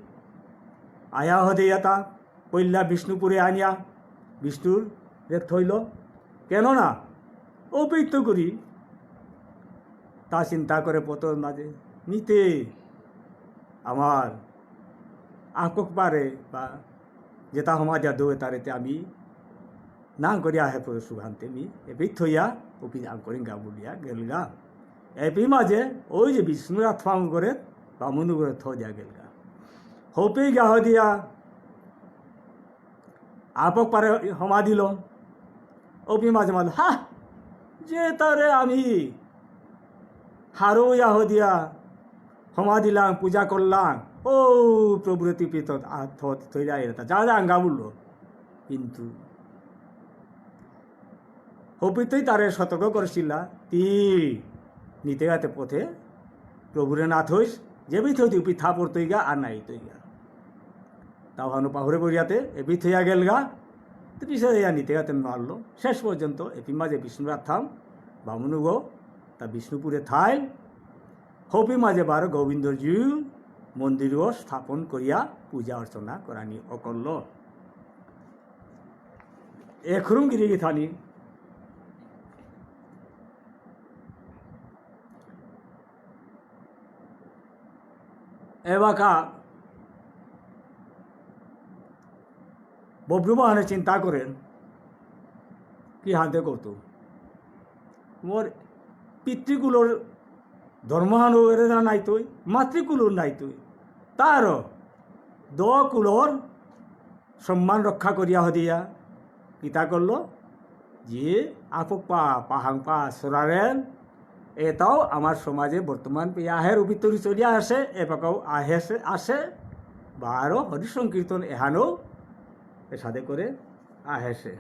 আয়া হদেয়াতা পৈল্লা বিষ্ণুপুরে আনিয়া বিষ্ণুর রেখ থইল কেননা অপৈত্য করি তা চিন্তা করে পতর মাঝে নিতে আমার আঁকক পারে বা যেটা সমাজা দৌড়ে তারেতে আমি না করিয়া হে পরে সুগান্তে মি এপি থইয়া ওপি আং করি গা বলিয়া গেলগা এপি মাঝে ওই যে বিষ্ণুরা থাম করে বামুন করে থ দিয়া গেলগা হপি গাহ দিয়া আপক পারে সমা দিল অপি মাঝে মাঝে হা যে তারে আমি হারো ইয়াহ দিয়া সমা দিলাম পূজা করলাম ও প্রভৃতি পিত থইলা এটা যা যা আঙ্গা বললো কিন্তু হপিতেই তারে সতর্ক করেছিলা তি নিতে গাতে পথে প্রভুরে না থইস যে বি থই উপি থা পড়তই গা আর নাই তৈ গা তাও হানো পাহুরে বরিয়াতে এপি থইয়া গেল গা তো পিছে ইয়া নিতে গাতে মারলো শেষ পর্যন্ত এপি মাঝে বিষ্ণুরাত থাম বামুনু গো তা বিষ্ণুপুরে থাই হপি মাঝে বার গোবিন্দজি মন্দিরও স্থাপন করিয়া পূজা অর্চনা করানি অকল্ল এখরুম গিরি থানি এবাকা বব্রুবাহনে চিন্তা করেন কি হাতে কত মোর পিতৃকুলোর ধর্মহান নাই তুই মাতৃকুলোর নাই তুই তার কুলোর সম্মান রক্ষা করিয়া হদিয়া কিতা করল যে আপক পা পাহাং পা সরারেন এটাও আমার সমাজে বর্তমান আহের ভিতরে চলিয়া আসে এপাকাও আহেসে আসে বা আরও হরিসংকীর্তন এহানো এর সাথে করে আহেসে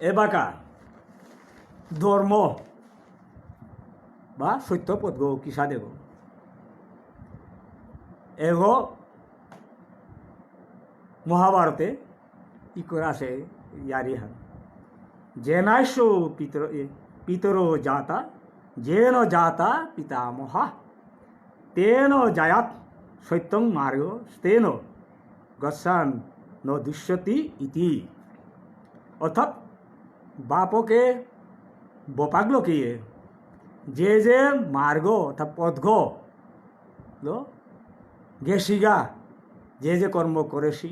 এবাকা ধর্ম বা সত্যপদ গো কিসা দেব এগো মহাভারতে ই করে আসে ইয়ারি হান জেনাইশ পিতর জাতা যেন জাতা পিতামহা তেন জায়াত সত্যং মার্গ তেন গচ্ছান ন দৃশ্যতি ইতি অর্থাৎ বাপকে বপাগলোকে যে মার্গ অর্থাৎ পথগ গেছিগা যে কর্ম করেছি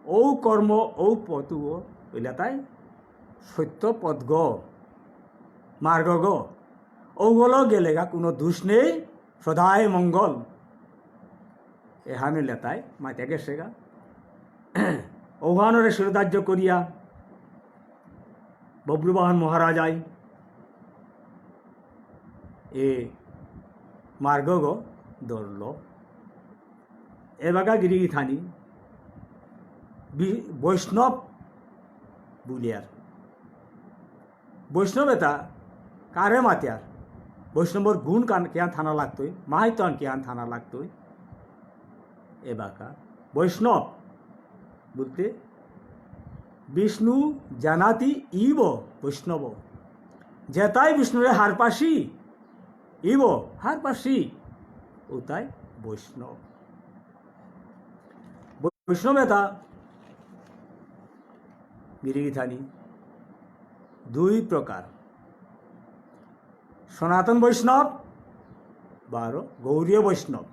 ও কর্ম ও পথ বলে তাই সত্য পথগ মার্গ গো ওগুলো গেলেগা কোনো দোষ নেই সদায় মঙ্গল এহানে লেতাই মাতে গেছেগা ওহানরে শিরোধার্য করিয়া বব্রুবাহন মহারাজাই এ মার্গ গো ধরল এবাগা গিরি থানি বৈষ্ণব বুলিয়ার বৈষ্ণব এটা কারে মাতিয়ার বৈষ্ণবর গুণ কেয়ান থানা লাগতোই মাহিতান কেয়ান থানা লাগতোই এবাকা বৈষ্ণব বলতে বিষ্ণু জানাতি ইব বৈষ্ণব যেতাই বিষ্ণুরে হারপাশি ইব হারপাশি ওটাই বৈষ্ণব বৈষ্ণব এটা গিরিগিথানি দুই প্রকার সনাতন বৈষ্ণব বা গৌরীয় বৈষ্ণব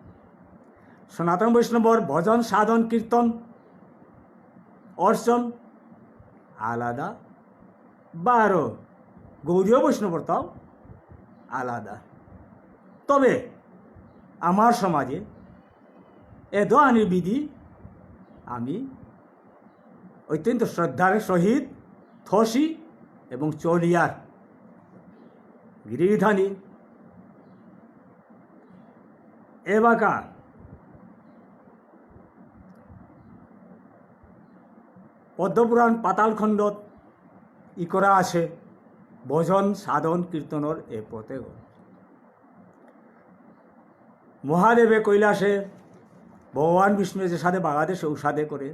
সনাতন বৈষ্ণবর ভজন সাধন কীর্তন অর্চন আলাদা বা আরও গৌরীয় বৈষ্ণবর তাও আলাদা তবে আমার সমাজে এ দোয়ানির বিধি আমি অত্যন্ত শ্রদ্ধার সহিত থসি এবং চলিয়ার গিরিধানী এবাকা পদ্মপুরাণ পাতালখণ্ডত ই করা আছে ভজন সাধন কীর্তনের এ পথে মহাদেবে কৈলাসে ভগবান বিষ্ণু যে সাথে বাংলাদেশে উসাদে করে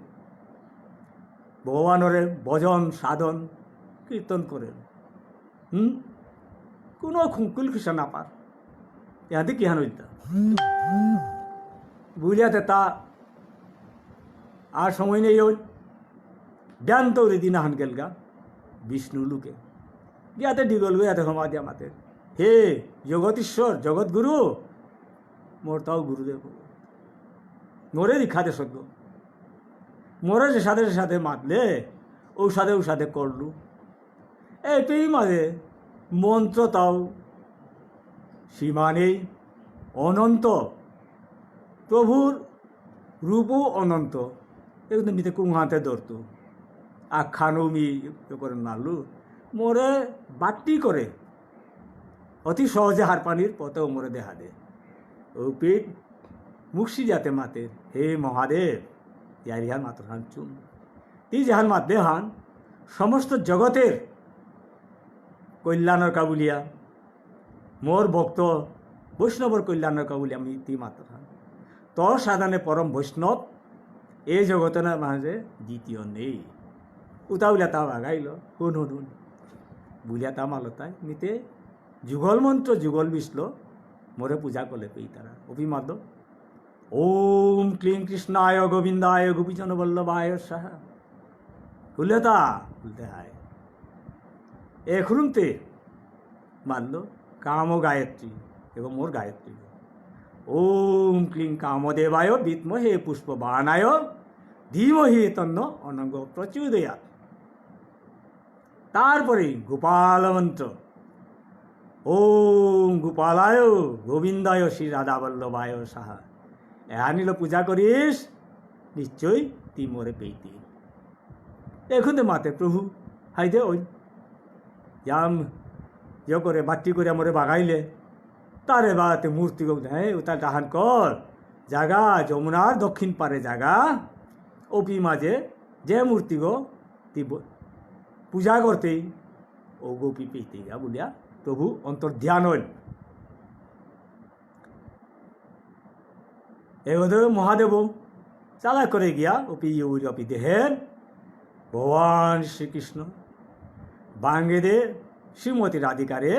ভগবানের ভজন সাধন কীর্তন করে কোনো খুঁকুল খিসা না পার ইহাতে কিহান হইতা বুঝলিয়াতে তা আর সময় নেই ওই জ্ঞান তৌরি দিনাহান গেলগা বিষ্ণু লুকে গিয়াতে ডিগল গিয়াতে ক্ষমা দিয়া মাতে হে জগতীশ্বর জগৎগুরু মোর তাও গুরুদেব মোরে দীক্ষা দে সদ্য মোরে যে সাথে মাতলে ঔষধে করলু এইটাই মাঝে মন্ত্র তাও সীমা নেই অনন্ত প্রভুর রূপও অনন্ত এগুলো মিতে কুহাতে ধরতো আখ্যানও মি করে নাড়লু মোরে বাট্টি করে অতি সহজে হার পানির পথেও মোরে দেখা দে ও পেট মুক্সি যাতে মাতে হে মহাদেব ইয়ারিহান মাতর হান চুম তি যাহান মাতে হান সমস্ত জগতের কল্যাণর কাবুলিয়া মোর ভক্ত বৈষ্ণবর কল্যাণর কাবুলিয়া আমি তি মাতর হান তোর সাধনে পরম বৈষ্ণব এই জগতের মাঝে দ্বিতীয় নেই উতাউলিয়া তা বাগাইল হুন হুন হুন বুলিয়া তা মালতায় মিতে যুগল মন্ত্র যুগল বিষ্ণ মোরে পূজা করলে পেই তারা অভিমাদ ওম ক্লিং কৃষ্ণায় গোবিন্দায় গোপীজন বল্লভায় সাহা বললে তা বলতে হায় এখরুমতে মানল কাম গায়ত্রী এবং মোর গায়ত্রী ওম ক্লিং কামদেবায় বিদ্মহে পুষ্পবানায় ধীমহি তন্ন অনঙ্গ প্রচোদয়াৎ তারপরে গোপাল মন্ত্র ওম গোপালায় গোবিন্দায় শ্রী রাধা বল্লভায় সাহা এহানিল পূজা করিস নিশ্চয়ই তি মোরে পেইতি এখন তো মাতে প্রভু হাই দে ওই যাম ইয়ে করে বাট্টি করে মোরে বাগাইলে তারে বাতে মূর্তি গো হ্যাঁ ওটা টাহান কর জাগা যমুনার দক্ষিণ পারে জাগা ওপি মাঝে যে মূর্তি গো তি পূজা করতেই ও গোপী পেতে গা বলিয়া প্রভু অন্তর ধ্যান হইল এগোধ মহাদেব চালা করে গিয়া অপি ইউরি অপি দেহেন ভগবান শ্রীকৃষ্ণ বাঙ্গে দে শ্রীমতী রাধিকারে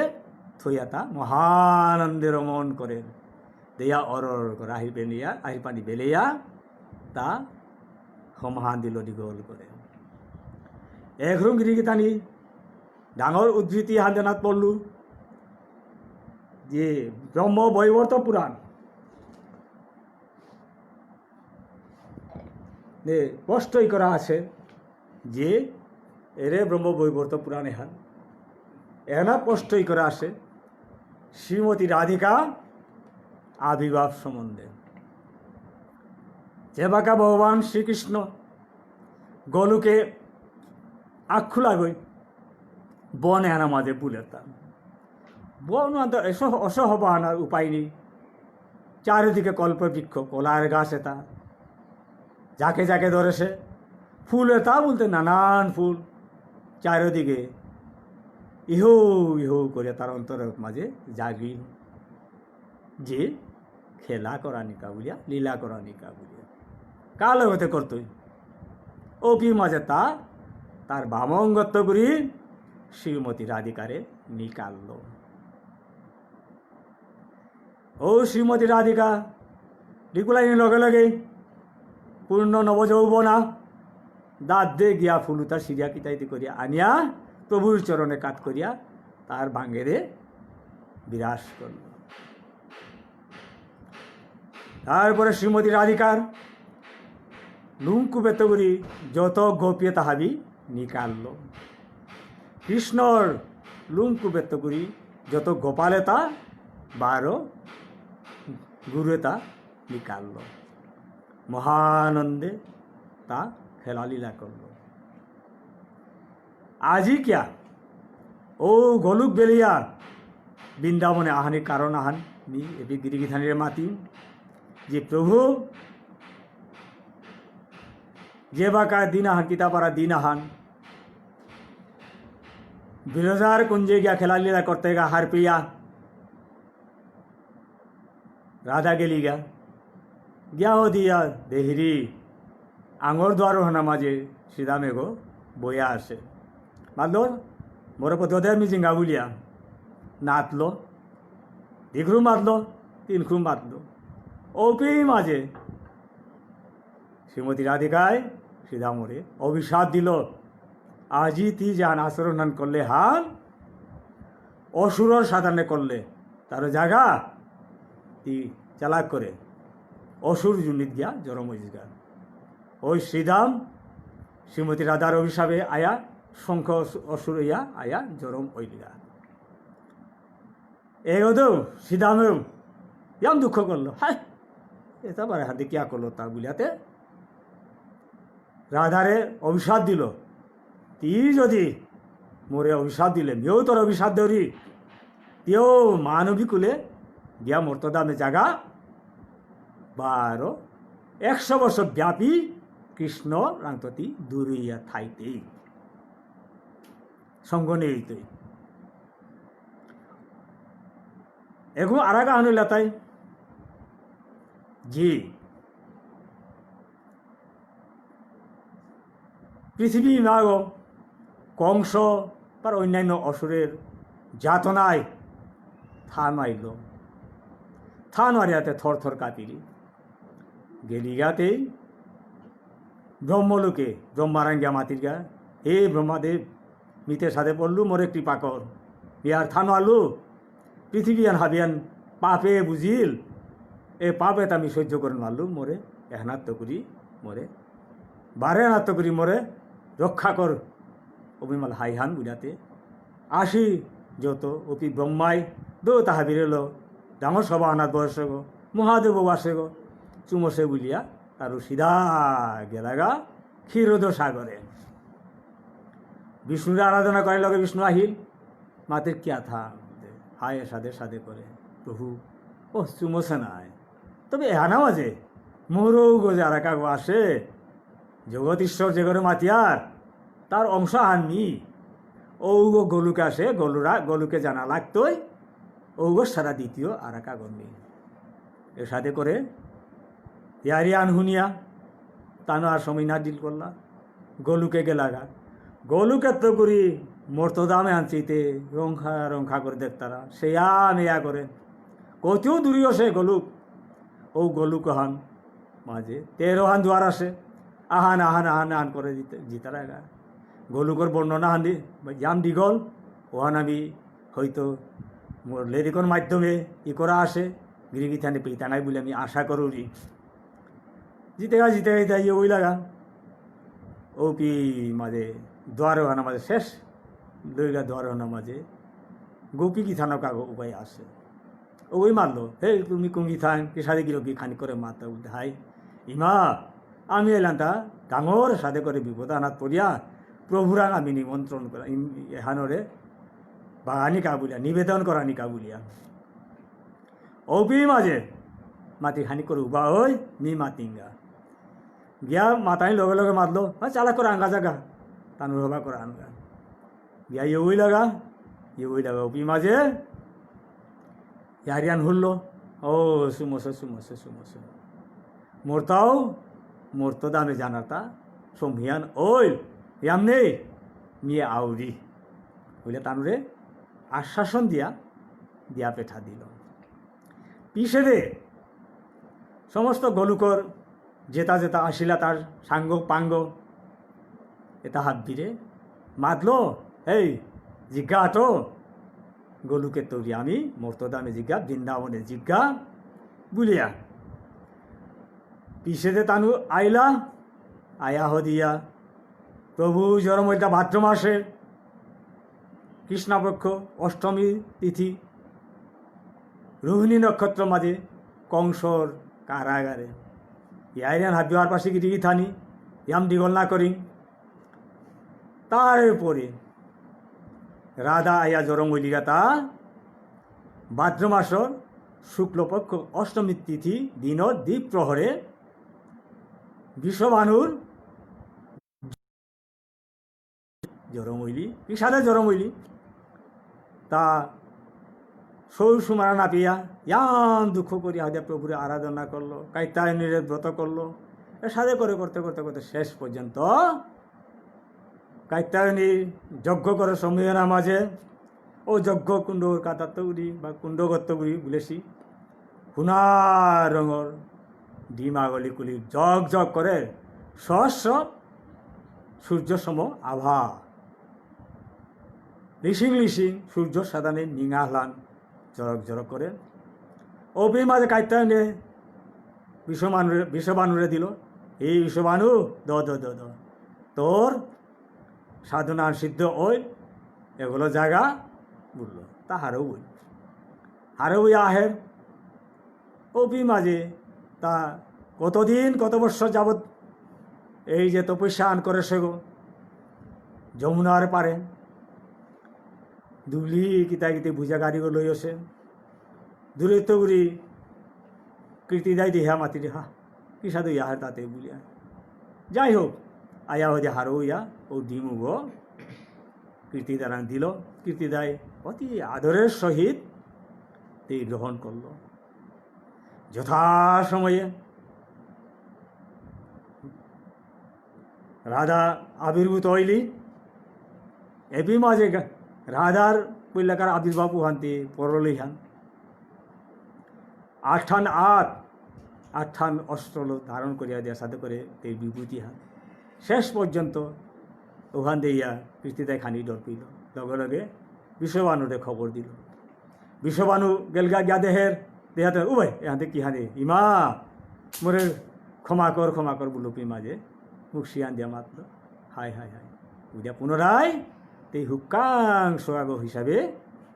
থইয়াতা মহানন্দে রমণ করেন দেয়া অরর করে আহির পানি বেলেয়া তা সমাহান দিল দীঘল করে একরম গিরিগীতানি ডাঙর উদ্ধৃতি হাঞ্জনাত পড়লু যে ব্রহ্ম বৈবর্ত পুরাণ স্পষ্টই করা আছে যে এরে ব্রহ্ম বৈবর্ত পুরাণ এহানা স্পষ্টই করা আছে শ্রীমতী রাধিকা আবির্ভাব সম্বন্ধে যে বাঁকা ভগবান শ্রীকৃষ্ণ গলুকে আক্ষু লাগই বন এনা মাঝে বুলেতাম বন অসহব আনার উপায় নেই চারিদিকে কল্পবৃক্ষ কলার গাছ এটা যাকে যাকে ধরেছে ফুল তা বলতে নানান ফুল চারিদিকে ইহো ইহো করে তার অন্তরের মাঝে জাগি যে খেলা করা নিকা বলিয়া লীলা করা নিকা বলিয়া কাল হতে করতই ওপি মাঝে তার বামঙ্গত্ব করি শ্রীমতী রাধিকারে নিকালল ও শ্রীমতী রাধিকা ডিকুলাইনি লগে লগে পূর্ণ নবযৌবনা দাঁত দে গিয়া ফুলুতা সিরিয়া কিতাইতে করিয়া আনিয়া প্রভুর চরণে কাত করিয়া তার ভাঙ্গেরে বিরাজ করল তারপরে শ্রীমতী রাধিকার লুঙ্কু বেতগুড়ি যত গোপিয়ে তাহাবি নিকালল কৃষ্ণর লুঙ্কু বেতগুড়ি যত গোপালে তা 12 গুরুয়ে তা নিকালল মহানন্দে তা খেলালীলা করল আজি কিয়া ও গলুক বেলিয়া বৃন্দাবনে আহানি কারণ আহান নি এবি গিরিগিধানের মাতি যে প্রভু যে বাঁকা দিন আহান কিতাপারা দিন আহান বিরজার কুঞ্জে গিয়া খেলালীলা করতে গা হার পিয়া রাধা গেলি গিয়া দিয়া দেহিরি আঙর দ্বার হনা মাঝে সিধা মেঘো বইয়া আসে মাতলো মোরে পথে আমি জিঙ্গা বুলিয়া নাতলো দ্বিঘ্রু মাতলো তিনঘ্রু মাতলো ওপেই মাঝে শ্রীমতী রাধিকায় সিধা মোরে অভিশাপ দিল আজি তি যান আচরণ করলে হান অসুরর সাধারণে করলে তার জায়গা তি চালাক করে অসুর জুনিত গিয়া জরম হইগা ওই শ্রীদাম শ্রীমতী রাধার অভিশাপে আয়া শঙ্খ অসুর ইয়া আয়া জরম হইলিগা এগোদেও শ্রীদামেও ইয়াম দুঃখ করলো হায় এটা বারে হাতে কিয়া করলো তা বুঝাতে রাধারে অভিশাপ দিল তি যদি মোরে অভিশাপ দিলে মেয়েও তোর অভিশাপ ধরি তেও মানবী কুলে গিয়া মর্তদামে জাগা 100 বছর ব্যাপী কৃষ্ণ রাংততি দূরিয়া থাইতেই সঙ্গ নেইতেই এগো আরাগা আনুলা তাই জি পৃথিবী মাগ কংস বা অন্যান্য অসুরের যাতনায় থান আইল থান মারিয়াতে থর থর কাঁপিলি গেলিগাতেই ব্রহ্মলোকে ব্রহ্মারাঙ্গিয়া মাতির গা হে ব্রহ্মাদেব মিতে সাথে পড়লু মোরে কৃপা কর ইয়ার থান আলু পৃথিবী আর হাবিয়ান পাপে বুঝিল এ পাপে আমি সহ্য করে মারলু মোরে এহনাত্ম করি মোরে বারে নাত্য করি মোরে রক্ষা কর অভিমাল হাইহান বুঝাতে আসি যত অপি ব্রহ্মাই দো তাহা বিরেল ডাঙর সভা আনার বয়স গো মহাদেব বাসে গো চুমসে বুলিয়া তারও সিধা গেলাগা ক্ষীরোদ সাগরে বিষ্ণুর আরাধনা করে লগে বিষ্ণু আহিল মাতের কিয়া থা হায় সাদে সাদে করে প্রভু ও চুমসে নাই তবে এহানা মাঝে মোরও গো যারা কাগো আসে জগৎ ঈশ্বর যে করে মাতিয়ার তার অংশ হাননি ও গো গলুকে আসে গলুকে জানা লাগতোই ও গো সারা দ্বিতীয় আর কাগর নেই এর সাথে করে ইয়ারি আনহুনিয়া তানো আর সময় না ডিল করলা গলুকে গেলাগা গলুকে তো করি মর্তদামে আনছিতে রংখা করে দেখতারা সেয়া মেয়া করে কতিও দূরিও সে গলুক ও গলুক হান মাঝে 13 হান দুয়ার আসে আহান আহান আহান আহান করে জিতারা গা গলুকর বর্ণনা হান্দি জাম দীঘল ওহান আমি হয়তো লেরিকর মাধ্যমে ই করা আসে গিরিগিথানে পেতা নাই বলে আমি আশা করি জিতে গা ইয়ে ওই লাগা ও পি মাঝে দ্বার হানা মাঝে শেষ লইলা দ্বার হানা মাঝে গোপী কি থানা কাগো উপায় আসে ওই মারলো হে তুমি কুঙ্গি থান কি সাদে গিলো কি খানি করে মাতা উঠে হাই ইমা আমি এলাম তা ডাঙর সাদে করে বিপদ আনাত পড়িয়া প্রভুরাং আমি নিমন্ত্রণ করা এহানরে বা আনিকা বলিয়া নিবেদন করা নিকা বলিয়া ওপি মাঝে মাটি খানি করে উবা ওই মি মাতিঙ্গা গিয়া মাতাই লগে লগে মাতলো হ্যাঁ চালা করে আঙ্গা জাগা তানু হবা করে আনগা গিয়া ইয়ে ওই লাগা ওপি মাঝে ইয়ারিয়ান হুললো ও সুমসে মোরতাও মোরতো দামে জানাতা সম্ভিয়ান ওই ইয়ামনে নিয়ে আউরি বুঝলে তানুরে আশ্বাসন দিয়া পেঠা দিল পিছে দে সমস্ত গলুকর যেতা আসিলা তার সাঙ্গ পাঙ্গ এটা হাত দিরে মাতলো এই জিজ্ঞা তো গলুকে তৈরি আমি মর্তদামে জিজ্ঞা বৃন্দাবনে জিজ্ঞা বুলিয়া পিছে দে তানু আইলা আয়া হদিয়া প্রভু জরমইটা ভাদ্র মাসে কৃষ্ণপক্ষ অষ্টমী তিথি রোহিণী নক্ষত্র মাঝে কংসর কারাগারে ইয়াইরান হাত দেওয়ার পাশে গিয়ে থানি ইয়াম দিগল না করি তারপরে রাধা আয়া জরমইলিগা তা ভাদ্র মাসর শুক্লপক্ষ অষ্টমী তিথি দিনর দ্বীপ প্রহরে বিশ্বভানুর জরমইলি বিষাদে জরমইলি তা সৌ সুমারা না পিয়া ইয়ান দুঃখ করিয়া হইয়া প্রভুরে আরাধনা করলো, কাইতায়নীরে ব্রত করলো। এর সাথে করে করতে করতে করতে শেষ পর্যন্ত কাইতায়নী যজ্ঞ করে সময়ের মাঝে ও যজ্ঞ কুণ্ড কাতাত্তগুড়ি বা কুণ্ডগত্তগুড়ি বলেছি সোণা রঙর ডিমাগলি কুলি জগ জগ করে সহস্র সূর্য সম আভা লিসিং লিসিং সূর্য সাদানে নিঙা হলান জরক জরক করে। অপি মাঝে কাইতায়নে বিষবানুরে দিল, এই বিষবানু দ দ দ দ তোর সাধনার সিদ্ধ ওই এগুলো জায়গা বলল তা হারেও বই আহের। অপি মাঝে তা কতদিন কত বৎসর যাবৎ এই যে তপস্যা আন করে সে গো যমুনার পারে দুবলি কিতা কিতে বুঝা গাড়িও লই আসে দূরে তগুরি কীর্তি দেয় দিহা মাতি রেহা কি সাধু ইহার তাতে বুলিয়া যাই হোক আয়া হয়ে হারো ইয়া ও ডিমু গো কীর্তি দ্বারা দিল। কীর্তি দেয় অতি আদরের সহিত তে গ্রহণ করল। যথাসময়ে রাধা আবির্ভূত হইলি। এপি মাঝে রাধার পৈলাকার আবির্ভাব হানতে পরলি হান আঠান অস্ত্র ধারণ করিয়া দেওয়ার সাথে করে এই বিভূতি হান শেষ পর্যন্ত ওখান দিয়া কীর্তিদায় খানি ডর পিল। লগে লগে বিষবানুরে খবর দিল। বিষবানু গেলগা গিয়া দেহাতে উভয় এহাতে কি হানে ইমা মোরে ক্ষমা কর বুলুপি মাঝে মুখ শিয়ান দিয়া মাতল হায় হায় হায় উদিয়া পুনরায় তেই হুক্কাং সোয়াগ হিসাবে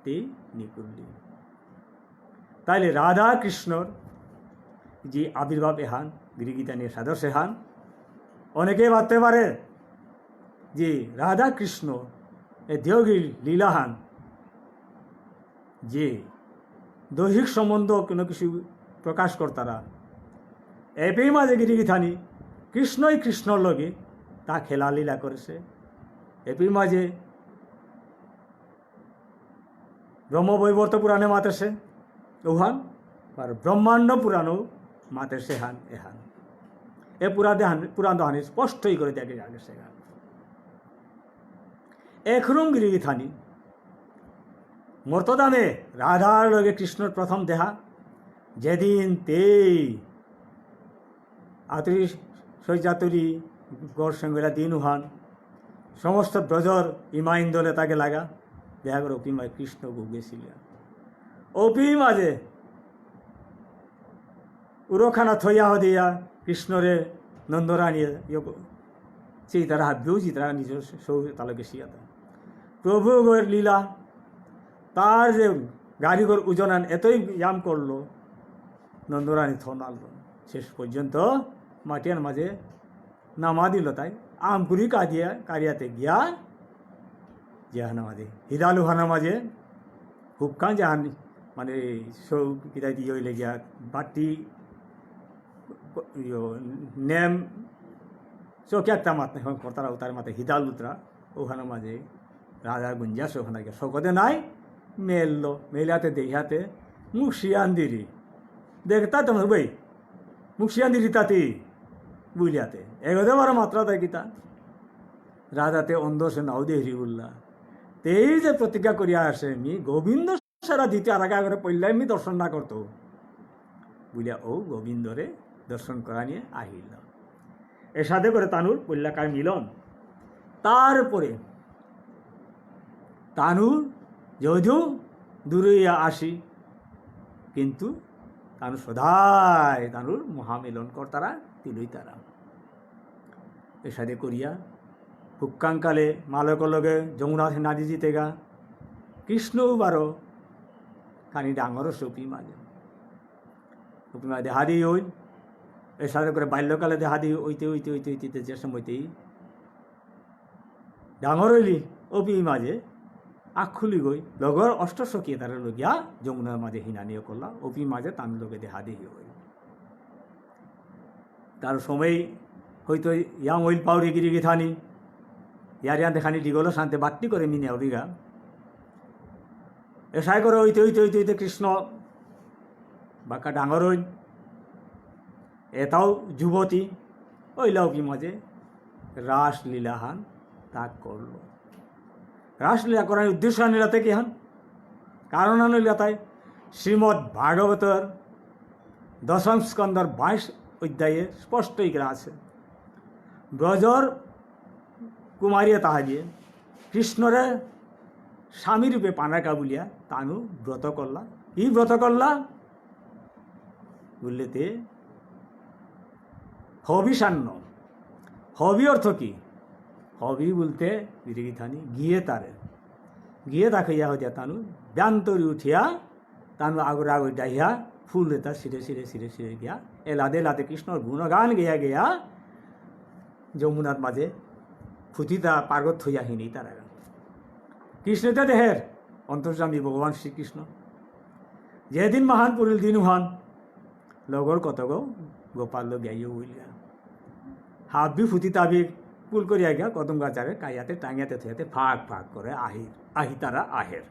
তেই নিকুল্লি। তাইলে রাধা কৃষ্ণর যে আবির্ভাব এহান গিরিগীতা নিয়ে সাদর্শ এহান অনেকে ভাবতে পারে যে রাধা কৃষ্ণ এ দেহগির লীলাহান যে দৈহিক সম্বন্ধ কোনো কিছু প্রকাশ কর্তারা এপেই মাঝে গিরিগীথানি কৃষ্ণই কৃষ্ণর লগে তা খেলা লীলা করেছে। এপেই মাঝে ব্রহ্মবৈবর্ত পুরাণে মাতেছে ওহান আর ব্রহ্মাণ্ড পুরাণও মাতেছে হান এহান এ পুরাণ দহানি স্পষ্টই করে দেখে আগে সেখান এখরুম গিরিগীথানি মর্তদামে রাধার লগে কৃষ্ণর প্রথম দেহা যেদিন তেই আতুরি সৈজাতুরি গড় সঙ্গেরা দিন উহান সমস্ত ব্রজর ইমা ইন্দলে তাকে লাগা দেখা করে অপি মাঝে কৃষ্ণ গেছিল। অপি মাঝে উরখানা থইয়া দিয়া কৃষ্ণরে নন্দরানী সেই তারা হাবিয়েছি তারা নিজের সৌ তালকে শিয়াতা প্রভু গোয়ের লীলা তার যে গাড়িঘর উজনান এতই ইয়াম করলো নন্দরানী থনাল শেষ পর্যন্ত মাটিয়ার মাঝে নামা দিল। তাই আমপুরি কারিয়াতে গিয়া যেহানা মাঝে হিদালুহানা মাঝে হুক্কান যেহান মানে সৌ কিতা দিয়ে হইলে গিয়া বাটি নেম চৌকি একটা মাত কর্তারা তার মাথায় হিদাল উতরা ওখানে মাঝে রাজা গুঞ্জাস ওখানে গিয়া সকতে নাই মেললো মেলাতে দেখাতে মুখ শিয়ান দিরি দেখতা তোমার বই মুখ শিয়ান দিরি তাতে বুঝলিয়াতে এগোতে পারো মাত্রা তাই কিতা রাজাতে অন্ধ সে নাও দেহরি উল্লা তেই যে প্রতিজ্ঞা করিয়া আসে মি গোবিন্দ সারা দিতে আর আগে পড়লে মি দর্শন না করতো বুঝলিয়া ও গোবিন্দরে দর্শন করা নিয়ে আহিল। এর সাথে করে তানুর পল্লাকার মিলন। তারপরে তানুর যদিও দূরে আসি কিন্তু তানু সদায় তানুর মহামিলন কর্তারা তিলই তারা এর সাথে করিয়া হুক্কাংকালে মালকর লগে যমুনাথ নাদি জিতে গা কৃষ্ণও বারো খানি ডাঙরও সপি মাঝে দেহা দিই ওই এর সাথে করে বাল্যকালে দেহা দিই ওইতে যে সময়তেই ডাঙর হইলি অপি মাঝে আখ খুলি গই লগর অষ্টসখী তার লগিয়া যমুনার মাঝে হিনানিও করলা অপি মাঝে তান লোকে দেহা দিই হই তার সময় হয়তো ইয়াং ওইল পাউরি গিরি থানি ইয়ার ইয়ান দেখানি দিগলো শান্তে বাট্টি করে মিনে ওরিগা এসাই করে হইতে কৃষ্ণ বাক্কা ডাঙর হইন এটাও যুবতী ওইলাও কি মাঝে রাসলীলাহান তা করল। রাসলীলা করার উদ্দেশ্য আনিলাতে কি হান কারণ আনিলাতায় শ্রীমদ্ ভাগবতর দশম স্কন্দর 22 অধ্যায়ে স্পষ্টই করা আছে ব্রজর কুমারিয়া তাহাজিয়ে কৃষ্ণরে স্বামী রূপে পানাকা বলিয়া তানু ব্রত করলা। কি ব্রত করলা বললেতে হবিষান্ন। হবি অর্থ কি? হবি বলতে গিরিগিথানি গিয়ে তাকে ইয়া হইয়া তানু ব্যান্তরি উঠিয়া তানু আগর ডাইয়া ফুল দেতা সিরে গিয়া এলাদে কৃষ্ণর গুণগান গেয়া যমুনার মাঝে ফুটিতা পার্বত থইয়া হিনি তারা কৃষ্ণতে দেহের অন্তর্যামী ভগবান শ্রীকৃষ্ণ যেদিন মহান পুরীল দিন হন লগর কত গো গোপাল গাইও বলিয়া হাবি ফুটি তাবি পুল করিয়া গিয়া কদম গাছারে কাইয়াতে টাঙিয়াতে থইয়াতে ফাঁক করে আহি তারা আহের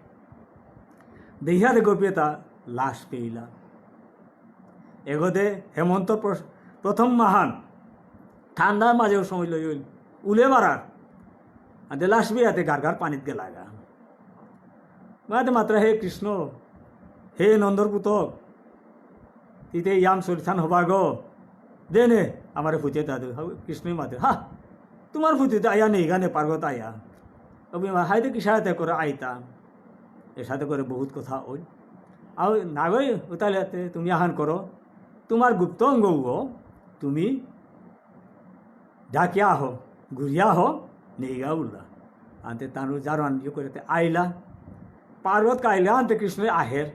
দেহিয়াতে গোপিয়ে তা লাশ পেইলা। এগোদে হেমন্ত প্রথম মহান ঠান্ডার মাঝেও সময় লই উলে মারার আদে লাশ বেয়াতে গার পানিত গেলাগা মাত্র হে কৃষ্ণ হে নন্দর পুতক তিতে ইয়াম সরিথান হবা গো দে নে আমার ফুটে দাদু কৃষ্ণই মাতে হা তোমার ফুটিতে আয়া নেই গানে পার্বত আয়া অবি হাইতে কি সাথে করে আইতা এর সাথে করে বহুত কথা ওই আর না গই তাহলে তুমি আহান করো তোমার গুপ্ত অঙ্গ তুমি ডাকিয়া হো ঘুরিয়া হো নেইগা উল্লা আনতে তানু জারান ইয়ে করে আইলা পার্বত কাইলা আনতে কৃষ্ণ আহের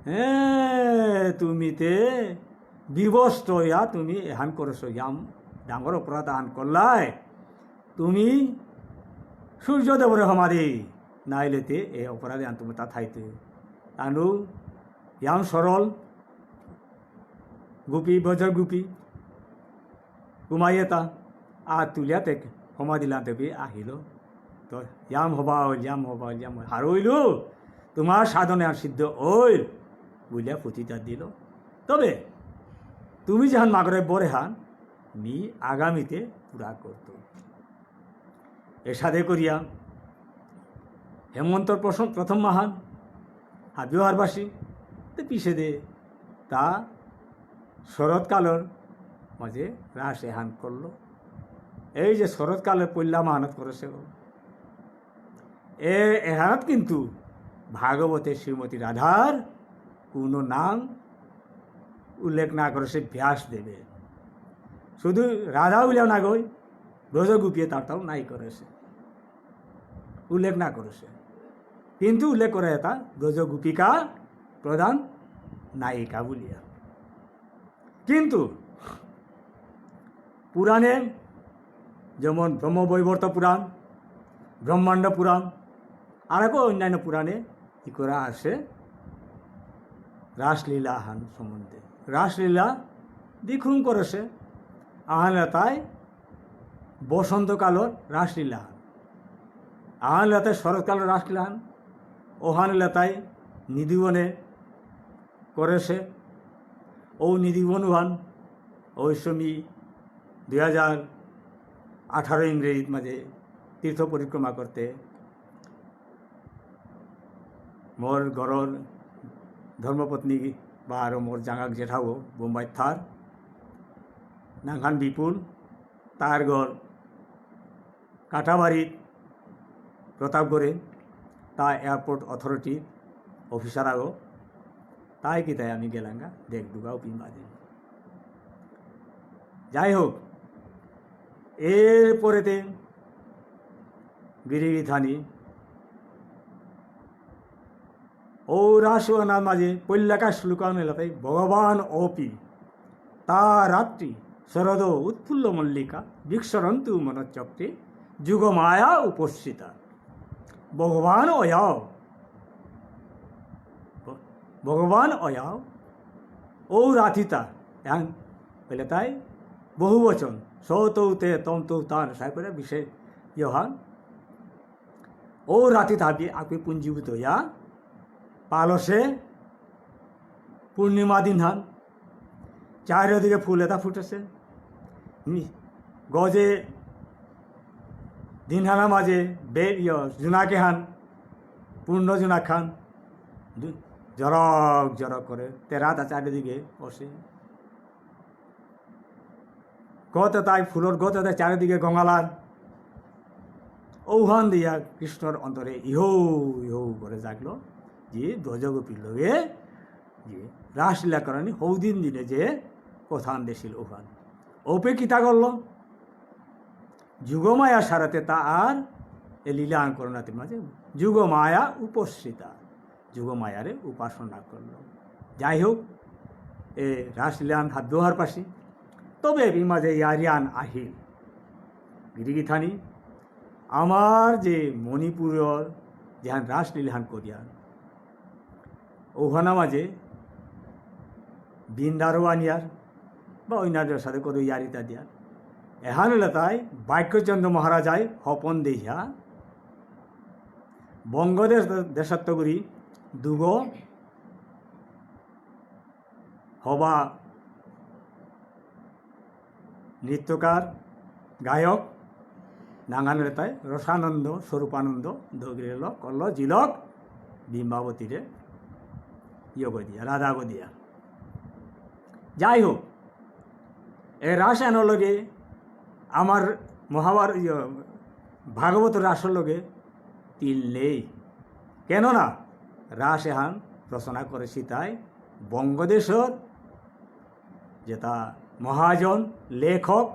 হ্যাঁ তুমিতে বিবস্ত হইয়া তুমি এহান করছো ইয়াম ডাঙর অপরাধ আহান করলাই তুমি সূর্যদেবরে সমাধি নাইলেতে এই অপরাধে আন তুমি তা থাইতে তানু ইয়াম সরল গোপী বজর গোপী ঘুমাইয়েতা আর তুলিয়াতে সমাধি লাতে আহিল তো ইয়াম হবা হারইল তোমার সাধনে আর সিদ্ধ ওইল বলিয়া পুঁথিটা দিল। তবে তুমি যখন মাগরে বরে হান মি আগামীতে পুরা করত এর সাথে করিয়া হেমন্তর প্রথম মহান হাবিহারবাসী তো পিছে দে তা শরৎকালের মাঝে রাস এহান করল। এই যে শরৎকালে পল্লা মাহানত করেছে এহানত কিন্তু ভাগবতে শ্রীমতী রাধার কোনো নাম উল্লেখ না করেছে ব্যাসদেবে শুধু রাধা উল্লেখ না গই ব্রজগোপীয়ে তারটাও নাই করেছে উল্লেখ না করেছে কিন্তু উল্লেখ করে এটা ব্রজগোপিকা প্রধান নায়িকা বলিয়া। কিন্তু পুরাণে যেমন ব্রহ্মবৈবর্ত পুরাণ ব্রহ্মাণ্ড পুরাণ আর অন্যান্য পুরাণে কি করা আসে রাসলীলা আহান সম্বন্ধে রাসলীলা দ্বিগুণ করেছে আহানলতায় বসন্তকালের রাসলীলা আহানলতায় শরৎকালের রাসলীলা ওহানলতায় নিধিবনে করেছে ও নিধিবন ওহান ওই সময় 2018 ইংরেজির মাঝে তীর্থ পরিক্রমা করতে মোর ঘরের ধর্মপত্নী বা আরও মোর জাঙাক জেঠাও বোম্বাই থার নাংখান বিপুল তার ঘর কাটাবাড়ির প্রতাপগড়ে তা এয়ারপোর্ট অথরিটি অফিসার আগো তাই কি তাই আমি গেলাঙ্গা দেখ দুগাও পিন বাজে যাই হোক এরপরেতে গিরিগিথানি ও রাসনার মাঝে পল্লাকা শ্লোকান এলাকায় ভগবান অপি তা রাত্রি শরদ উৎফুল্ল মল্লিকা বিক্ষরন্তু মনচক্রে যুগমায়া উপস্থিতা ভগবান অয়াও ও রাধিতা এন বলে তাই বহু বচন সৌতে তম তো তান সাই করে বিশেষ ইহান ও রাতি তাবি আপনি পুঞ্জীভূত হইয়া পালসে পূর্ণিমা দিন হান চারিদিকে ফুল এটা ফুটেছে গজে দিনহানা মাঝে জোনাকে হান পূর্ণ জোনাক খান জরক জরক করে তেরাতা চারিদিকে বসে গত তাই ফুলর গত তাই চারিদিকে গঙ্গালার ঔহান দিয়া কৃষ্ণর অন্তরে ইহো ইহো করে জাগলো যে ব্রজগোপীর লগে যে রাসলীলা করেনি হৌদিন দিনে যে কথান দেশিল ওখান ওপে কিতা করল যুগমায়া সারাতে তা আর এ লীলান করোনাতে মাঝে যুগমায়া উপস্থিতা যুগমায়ারে উপাসনা করল যাই হোক এ রাসলীলান হাত দোহার পাশে তবে এই মাঝে ইয়ারিয়ান আহিল গিরিগিথানি আমার যে মণিপুরের যেহান রাসলীলাহান করিয়ান ওখানা মাঝে বৃন্দারোয়ানিয়ার বা অন্যান্যের সাথে কোনো ইয়ারিতা দিয়ার এহান এলাকায় বাক্যচন্দ্র মহারাজায় হপন দেহিয়া বঙ্গদেশ দেশাত্মগুরি দুগ হবা নৃত্যকার গায়ক নাঙ্গান এলাকায় রসানন্দ স্বরূপানন্দ দগিরেল কল্ল জিলক বিম্বাবতীরে দিয়া রাধা দিয়া যাই হোক এ রাসায়নের লগে আমার ভাগবত রাসের লগে তিল নেই কেননা রাস এহান রচনা করেছি তাই বঙ্গদেশের যেটা মহাজন লেখক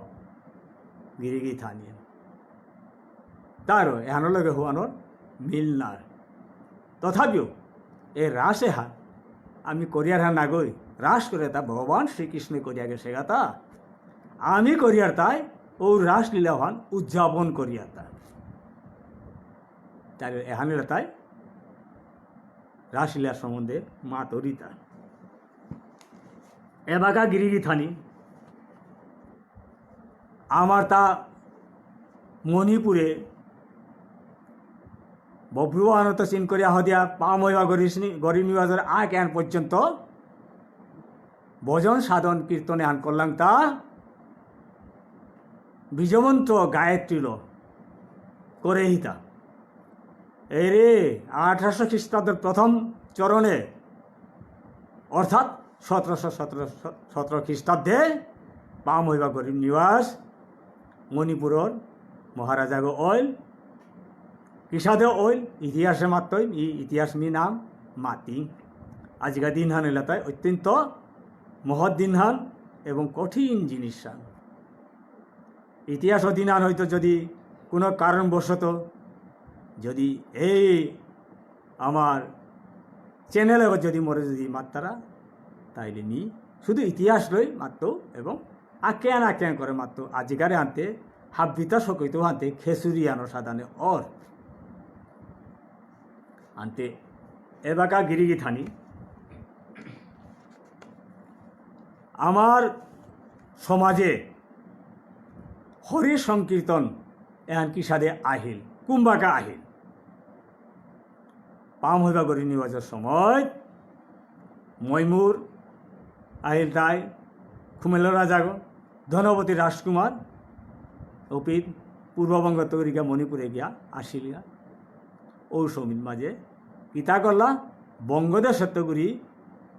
গিরিগি থানিয়ে তারও এহানোর লগে হওয়ানোর মিল না তথাপিও এ রাস এহান আমি করিয়ার হান না গই রাস করে তা ভগবান শ্রীকৃষ্ণ করিয়া গেছে গাতা আমি করিয়ার তাই ও রাসলীলা হন উদযাপন করিয়ার তা তাই এহানের তাই রাসলীলার সম্বন্ধে মা তরিতা এবাগা গিরিগি থানি আমার তা মণিপুরে বব্রুয়ানত চিন করিয়া হদিয়া পাময়া গরি নিবাজের আগ এন পর্যন্ত ভজন সাধন কীর্তনে আন করলাম তা বীজমন্ত্র গায়ত্রীল করে হিতা এই রে 1800 খ্রিস্টাব্দের প্রথম চরণে অর্থাৎ 1717 খ্রিস্টাব্দে পাম হইবা গরিব নিবাস মণিপুরের মহারাজাগ অইল কিসাদে অইল ইতিহাসে মাত্রই ইতিহাস মি নাম মাতি আজকা দিনহান এলাকায় অত্যন্ত মহৎ দিনহান এবং কঠিন জিনিস ইতিহাস দিনহান হয়তো যদি কোনো কারণবশত যদি এই আমার চ্যানেলে যদি মরে যদি মাত্রারা তাইলে নি শুধু ইতিহাস লই মাত্র এবং আখ্যান করে মাত্র আজিকারে আনতে হাবিতা সকইতেও আনতে খেসুরি আনো সাধারণে আনতে এবাকা গিরিগি থানি আমার সমাজে হরি সংকীর্তন এহান কি সাদে আহিল কুম্বাকা আহিল পাম হইবা গরি নিবাজের সময় ময়মুর আহিল তাই খুমেল রাজাগ ধনপতি রাজকুমার অপিত পূর্ববঙ্গ তৈরিকা মণিপুরে গিয়া আসিলিয়া ও সমিত মাঝে পিতা করলা বঙ্গদেশ সত্যগুরি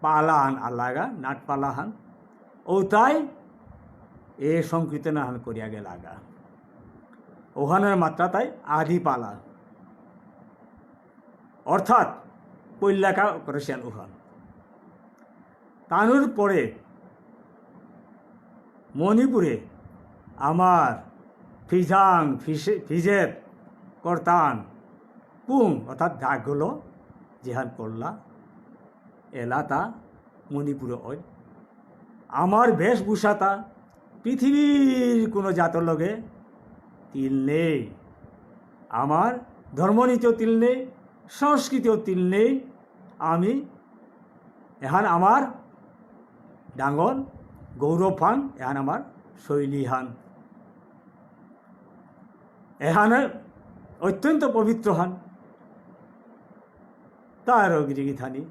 পালাহান আল্লাগা নাট পালাহান ও তাই এ সংকীর্তন হান করিয়া গে লাগা ওখানের মাত্রা তাই আধি পালা অর্থাৎ পৈলাকা করেছেন ওখান তানুর পরে মণিপুরে আমার ফিজের কর্তান পুং অর্থাৎ দাগগুলো যেহান করলা এলাতা মণিপুরে ওই আমার বেশভূষাতা পৃথিবীর কোনো জাতর লগে তিল নেই আমার ধর্মনীতিও তিল নেই সংস্কৃতিও তিল নেই আমি এহান আমার ডাঙ্গন গৌরব হান এহান আমার শৈলী হান এহানে অত্যন্ত পবিত্র হান তারও গিরিগি থানি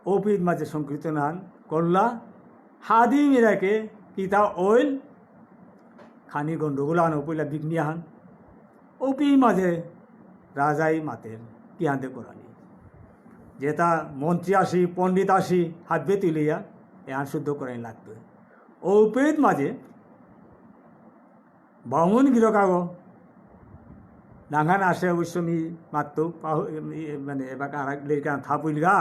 ওপির মাঝে সংকীর্তন হান করলা হাদি মিরাকে কিতা ওইল খানি গন্ডগোল আন ওপইলা বিঘ্নি হান ওপি মাঝে রাজাই মাতের কি হাতে করানি যেটা মন্ত্রী আসি পণ্ডিত আসি হাতবে তুলিয়া এহান শুদ্ধ করাই লাগতো ওপের মাঝে বামুন গিরকাগ নাঙ্গান আসে অবশ্য মি মাত্র মানে এবার লেরকান থাপুইল গা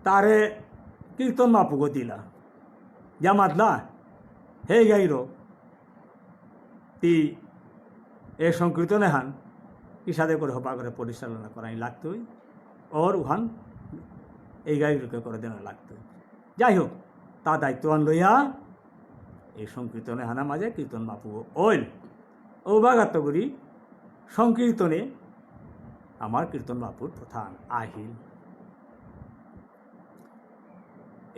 তারে কীর্তন মাপুক দিলা যা মাতলা হে গাইর তি এ সংকীর্তনে হান ইসাদে করে হপা করে পরিচালনা করাই লাগতোই ওর উহান এই গাইরকে করে দেওয়া লাগতো যাই হোক তা দায়িত্বান লইয়া এই সংকীর্তনে হানা মাঝে কীর্তন মাপুক ওইল ঔবাগাত্য করি সংকীর্তনে আমার কীর্তন বাপুর প্রধান আহিল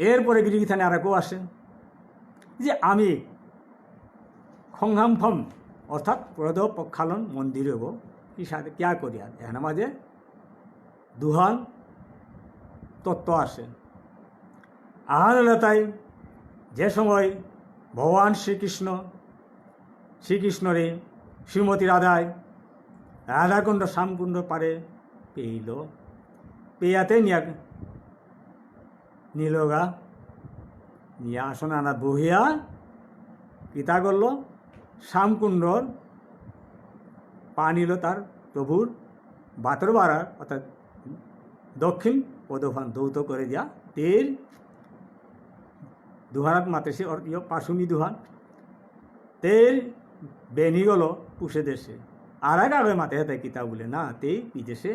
এরপরে গিরিগিথানে আর কেউ আসেন যে আমি খংহামফম অর্থাৎ প্রদ পক্ষালন মন্দিরে গো কি সাথে ক্যা করিয়া এখানে মাঝে দুহান তত্ত্ব আসে আহান তাই যে সময় ভগবান শ্রীকৃষ্ণরে শ্রীমতী রাধায় রাধাকুণ্ড শ্যামকুণ্ড পারে পেইল পেয়াতে নিলগা নিয়ে আসন আনা বহিয়া কিতা করল শ্যামকুণ্ডর পা নিল তার প্রভুর বাতর বাড়ার অর্থাৎ দক্ষিণ পদভান দৌত করে দিয়া তের দুহারাত মাতেছে পাশুনি দুহান তের বেনি গেল পুষে দেশে আর এক আগে মাথায় হাতে কিতা বলে না তেই বিদেশে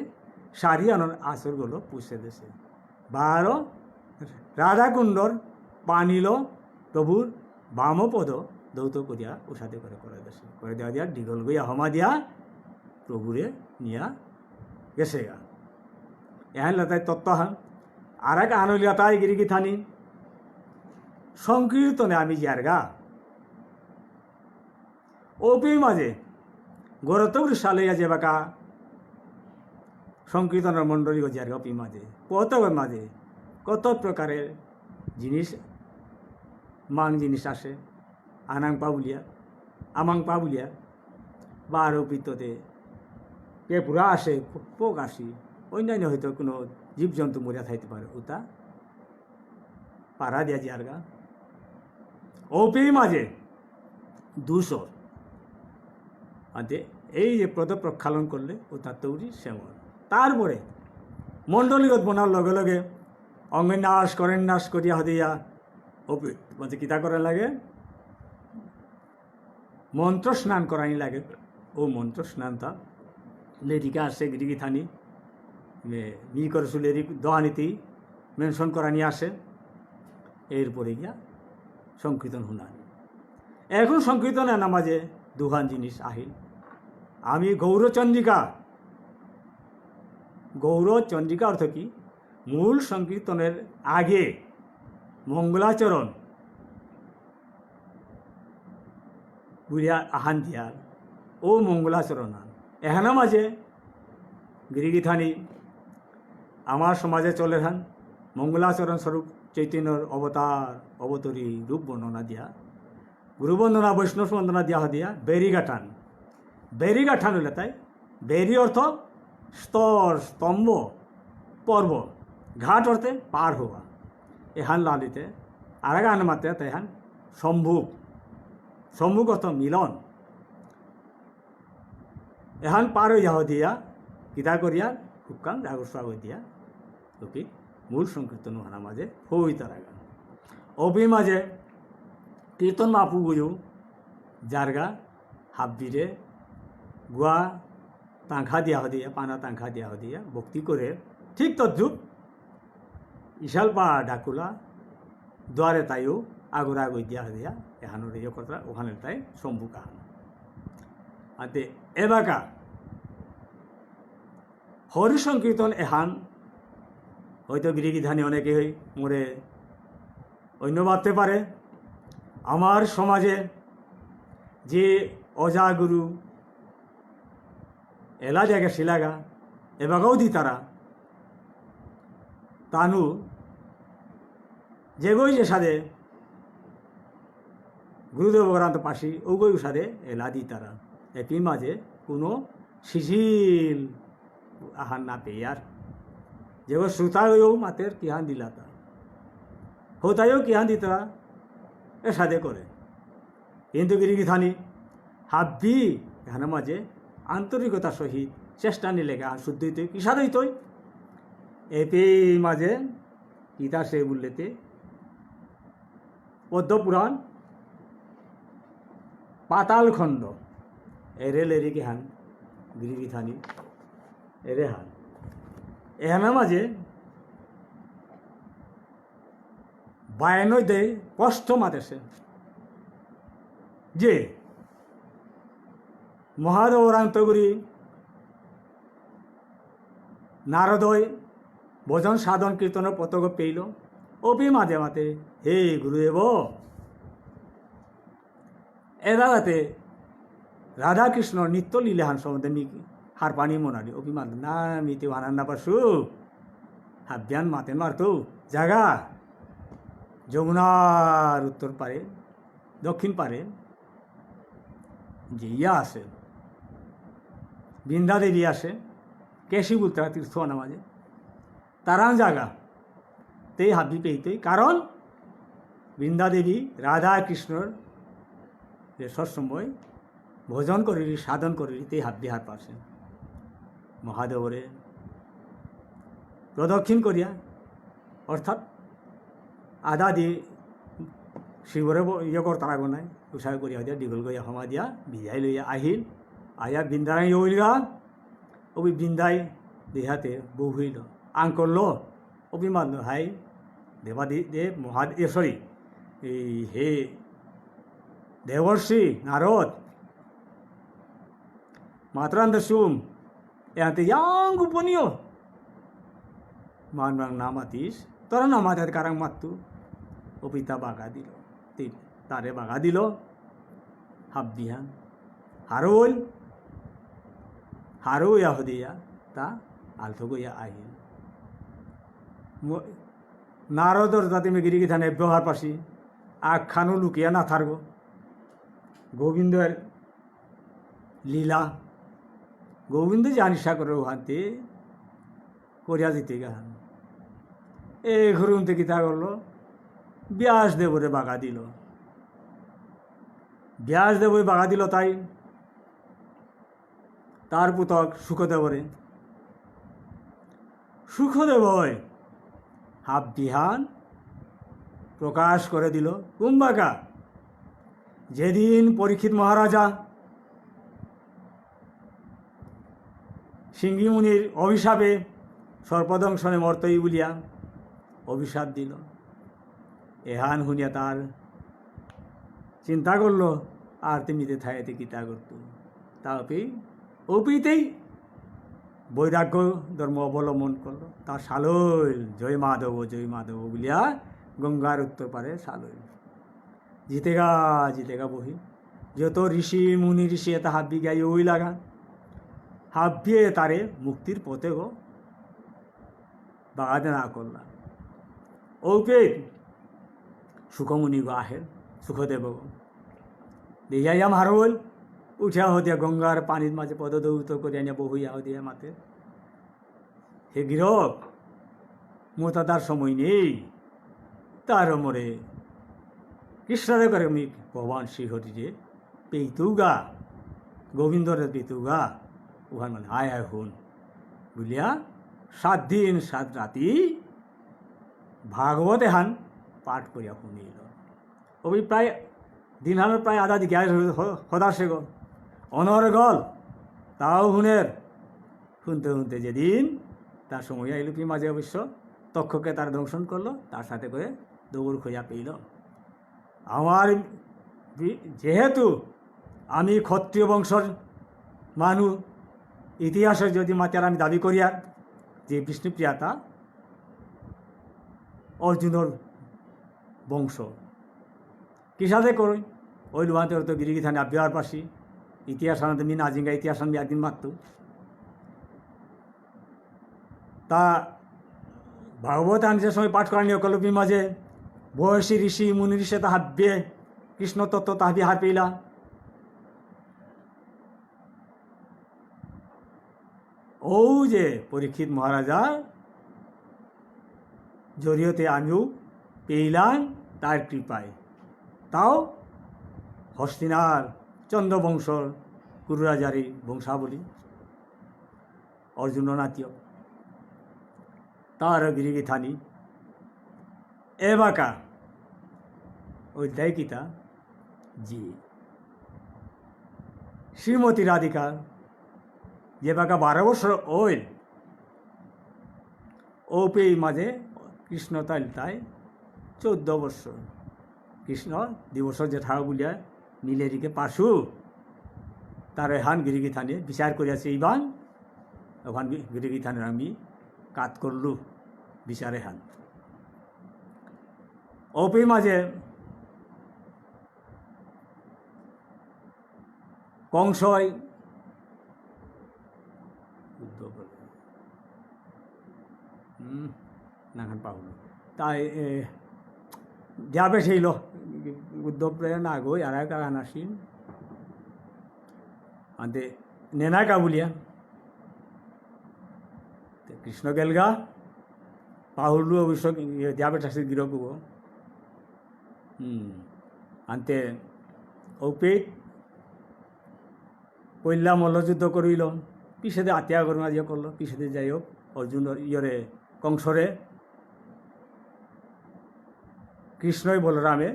সারি আনর আসর গেল পুষে দেশে বারো রাধাকুণ্ডর পানিল প্রভুর বামপদ দৌত করিয়া উষাতে করে দেশে করে দেওয়া দিয়া ডিগল গইয়া হমা দিয়া প্রভুরে নিয়া গেছে গা এহান লতায় তত্ত্বহান আর এক আনলিয়াতায় গিরিগি থানি সংকীর্তনে আমি যার গা ওপি মাঝে গরতৌর সালেয়া যে বাকা সংকীর্তনের মণ্ডলী যার গপি মাঝে কতবের মাঝে কত প্রকারের জিনিস মাং জিনিস আসে আনাং পাবুলিয়া আমাং পাবুলিয়া বা আরও পিত্ততে পেপুরা আসে পোক আসি অন্যান্য হয়তো কোনো জীবজন্তু মরিয়া থাকতে পারে ওটা পাড়া দিয়া যার গা ওপি মাঝে 200 এই যে পদ প্রক্ষালন করলে ও তার তৈরি সেমন তারপরে মণ্ডলীগত বনার লগে লগে অঙ্গন্যাস করেন্যাস করিয়া হদিয়া ওপি মানে কিতা করা লাগে মন্ত্র স্নান করানি লাগে ও মন্ত্র স্নানটা লেরিকা আসে গিরিগি থানি মি করছু লেরি দোহানিতেই মেনশন করানি আসে এরপরে গিয়া সংকীর্তন শুনানি এখন সংকীর্তনে নামাজে দুহান জিনিস আহিল আমি গৌরচন্দ্রিকা অর্থ কি মূল সংকীর্তনের আগে মঙ্গলাচরণ বুঝিয়া আহান দিয়ার ও মঙ্গলাচরণ আন এখানে মাঝে গিরিগি থানি আমার সমাজে চলে হান মঙ্গলাচরণ স্বরূপ চৈতন্যর অবতরী রূপ বর্ণনা দিয়া গুরুবন্দনা বৈষ্ণব বন্দনা দিয়া বেরিগাঠান হলে তাই বেরি অর্থ স্তর স্তম্ভ পর্ব ঘাট অর্থে পার হওয়া এহান লালিতে আর এক আনমাতে তেহান সম্ভুক অর্থ মিলন এহান পার হয়ে যাওয়া দিয়া কিতা করিয়া হুকাং রাগস্বাগ দিয়া ওকে মূল সংকীর্তন হানা মাঝে হই তারা গান অভি মাঝে কীর্তন মাপু গুজু জারগা হাবদিরে গুয়া তাঙ্খা দিয়া হদিয়া পানা তাঙ্খা দিয়া হদিয়া ভক্তি করে ঠিক তদ্রুপ ইশালপা ডাকুলা দ্বারে তাইও আগরা গই দিয়া হদিয়া এখানোর ইয়ে কথা ওখানে তাই শম্ভু কাহান আতে এবাকা হরি সংকীর্তন এহান হয়তো গিরিগি ধানি অনেকে মোরে অন্য ভাবতে পারে আমার সমাজে যে অজা গুরু এলা জায়গা শিলাগা এবাগাও দি তারা তানু যেগই যে সাদে গুরুদেব ভগরান্ত পাশি ওগই সাদে এলা দি তারা এপি মাঝে কোনো শিশিল আহার না পেয়ে আর যেগো শ্রোতায়ও মাতের কিহান দিলা তা হোতায়ও কিহান দিতরা এ সাদে করে কিন্তু গিরিগিথানি হাব্বি এখানে মাঝে আন্তরিকতার সহিত চেষ্টা নিলে গান শুদ্ধ হইতই কি সাদ হইতই এপি মাঝে গীতা সে বললেতে পদ্মপুরাণ পাতাল খণ্ড এরে লেরি কি হান গিরিগিথানি এরে হান এখানে মাঝে বায়ানই দেয় কষ্ট মাতেছে যে মহাদেবরান্তগুরি নারদয় ভজন সাধন কীর্তন পতক পেইল অপি মাঝে মাতে হে গুরুদেব এদাতে রাধাকৃষ্ণ নিত্য লীলাহান সম্বন্ধে মি হার পানি মনালি অপি মাত না মিতে হানান না পারছু হাব্যান মাতে মারতো জাগা যমুনার উত্তর পারে দক্ষিণ পারে যে ইয়া আছে বৃন্দা দেবী আসে কেশী উত্তরা তীর্থ নামাজে তারান জাগা তেই হাবি পেইতই কারণ বৃন্দা দেবী রাধা কৃষ্ণর যে সবসময় ভোজন করি সাধন করি তেই হাবি হার পারছেন মহাদেবরে প্রদক্ষিণ করিয়া অর্থাৎ আদা দি শিবরে ইয়ে করতে লাগব নাই উৎসাহ করিয়া দিয়া দীঘল করিয়া সমা দিয়া ভিজাই লইয়া আহিল আয়া বৃন্দারাই ওইলগা অবি বৃন্দাই দেহাতে বউ হইল আং করল অভিমান হাই দেবাদি দেব মহাদেব সরি এই হে দেবর্ষি নারদ মাতরান্ত সুম এতে ইয়াং গোপনীয় মান নামাতিস তোরা নামাতে কারাং মাতু অপিতা বাগা দিল তারে বাগা দিল হাব বিহান হারো ইয়া হদিয়া তা আলথো গইয়া আহিল নারদর যাতে মেগিরি গিথানে ব্যবহার পাশি আখ্যানো লুকিয়া না থাকব গোবিন্দের লীলা গোবিন্দ যে আনিসা করে ওহান্তে করিয়া দিতে গান এ ঘুরুনতে গীতা করলো ব্যাসদেবরে বাগা দিল ব্যাসদেবই বাগা দিল তাই তার পুতক সুখদেবই হাব বিহান প্রকাশ করে দিল কুম্ভাকা যেদিন পরীক্ষিত মহারাজা সিংহী মুনির অভিশাপে সর্পদংশনে মর্তই বলিয়া অভিশাপ দিল এহান শুনিয়া তার চিন্তা করল আর তেমনিতে থাইতে গীতা করত তা অপিতেই বৈরাগ্য ধর্ম অবলম্বন করলো তার সালইল জয় মাধব বলিয়া গঙ্গার উত্তর পারে সালইল জিতেগা বহি যত ঋষি মুনি ঋষি এটা হাব্বি গাই ওই লাগা হাব্বিয়ে তারে মুক্তির পথে গো বাগাতে না করলাম ওকে সুখমুনি গো আহেন সুখদেব গো দেখিয়াম হারল উঠিয়া হতিয়া গঙ্গার পানির মাঝে পদদৌত করিয়া নিয়ে বহুইয়া হতিয়া মাতে হে গিরক মোর তার সময় নেই তার মরে কৃষ্ণদেব করে আমি ভগবান শ্রীহরি যে পেইতুগা গোবিন্দরে পেইতুগা ওখান মানে আয় হুন বুলিয়া 7 দিন 7 রাতি ভাগবত এহান পাঠ করিয়া শুনিল ওই প্রায় দিনহানের প্রায় আধা দিকে হদাসে গল অনর গল তাও শুনতে যেদিন তার সময় আইল কি মাঝে অবশ্য তক্ষকে তার দংশন করলো তার সাথে করে দৌড় খোঁজা পেইল আমার যেহেতু আমি ক্ষত্রিয় বংশর মানুষ ইতিহাসের যদি মাতার আমি দাবি করিয়া যে বিষ্ণুপ্রিয়াতা অর্জুনের বংশ কি সাথে করই ওই লুহাতে তো গিরিগিথানে আব্যার পাশি ইতিহাস আনতে মিন আজিঙ্গা ইতিহাস আনবি একদিন মারত তা ভাগবত আন যে সময় পাঠ করানি অকল্পী মাঝে বয়সী ঋষি মুনি ঋষি তা হাব্যে কৃষ্ণ তত্ত্ব তাহাবি হার পেলা ও যে পরীক্ষিত মহারাজা জড়িয়তে আমিও পেইলাম তার কৃপায় তাও হস্তিনার চন্দ্রবংশর কুরুরাজারি বংশাবলী অর্জুন নাতীয় তার গিরিগিথানি এবাকা অধ্যায় গীতা জি শ্রীমতী রাধিকা যে বাকা 12 বছর ওই ও পেই মাঝে কৃষ্ণ তাই 14 বছর কৃষ্ণ 2 বছর যে ঠাকুর বলিয়া নীলেরিকে পাশু তার হান গিরিগি থানে বিচার করিয়াছে ইবান ওখান গিরিগি থানের আমি কাত করলু বিচারে হান ওপে মাঝে কংসয় নাখান পাবলো তাই যাবে সেইল উদ্ধব না গই আর এক আনাসিন আনতে নেনা কাবুলিয়া কৃষ্ণ গেলগা পাহুলু অবশ্য যাবে ঠাসি গিরক আনতে ওপে পইলা মল্লযুদ্ধ করিল পিছেদে আতিয়া করমা ইয়ে করলো পিছেদে যাই হোক অর্জুনের ইয়রে কংসরে কৃষ্ণই বলরামে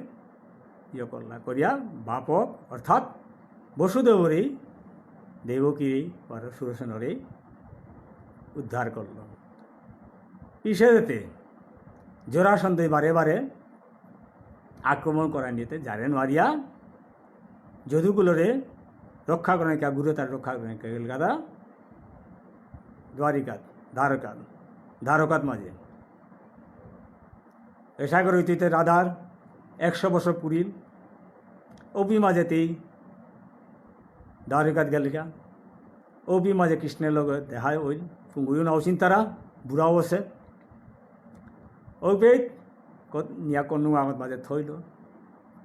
ইয়ে করলা করিয়া বাপক অর্থাৎ বসুদেবরেই দেবকীরেই সুরসেনরেই উদ্ধার করল পিছেদেতে জরাসন্ধই বারে বারে আক্রমণ করা নিতে জারেন মারিয়া যদুকুলরে রক্ষা করেন কে গুরু তার রক্ষা করেন কে গাদা দ্বারিকাত দ্বারকাত মাঝে এসা করে ঐতিতে রাধার 100 বছর পুরিল অপি মাঝেতেই দ্বারিকাত গেলিকা অপি মাঝে কৃষ্ণের লগে দেখায় ওইল ফুঙ্গুও নাওছিন তারা বুড়াও আছে ওপে নিয়া কন্যু আগত মাঝে থইল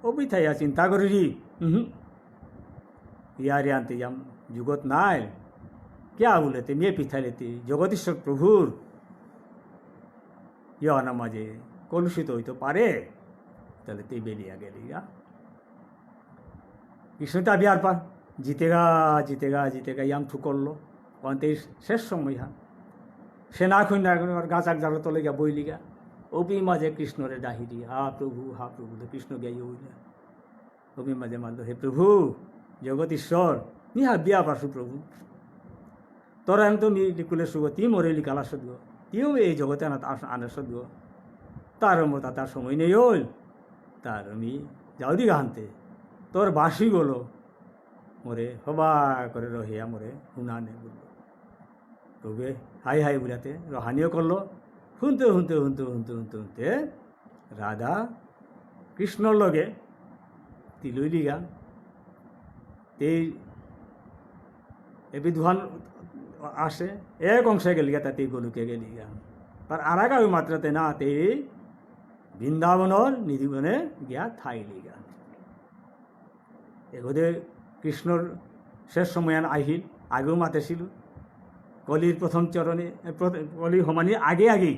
অপি থাইয়া চিন্তা করি ইয়ারে আনতে যাম যুগত নাই क्या बोलेते मैं पिथा लेते जगदीश्वर प्रभुर ना माजे कलुषित हईते पारे তাহলে তে বেরিয়া গেলি কৃষ্ণ তা বিয়ার পর জিতেগা ইয়াম থু করলো অন্তে শেষ সময় সে না খুন গাছাক জালো তলে গিয়া বইলি গা অপি মাঝে কৃষ্ণরে ডাহিরি হা প্রভু তো কৃষ্ণ গাই হইলা অপি মাঝে মানল হে প্রভু জগদীশ্বর নিহা বিয়া পারছু প্রভু তোরা আমি তো লিকুলে শুভ তি মরে লিকালা সদ্য তিও এই জগতে আনা সদ্য তার মতো তার সময় নেই ওই তার আমি যাও দি গানতে তোর বাসি গলো মরে হবা করে রহিয়া মরে শুনা নে বলল তবে হাই বুলাতে রহানিও করলো শুনতে রাধা কৃষ্ণর লগে তিলইলি গান এই বিদ্বান আসে এক অংশে গেলিগা তাতে গলুকে গেলিগা আর আরাগাও মাত্রাতে না তে বৃন্দাবনের নিধিবনে গিয়া থাইলিগা এগোদে কৃষ্ণর শেষ সময় আহিল আগেও মাতেছিল কলির প্রথম চরণে কলি সমানি আগেই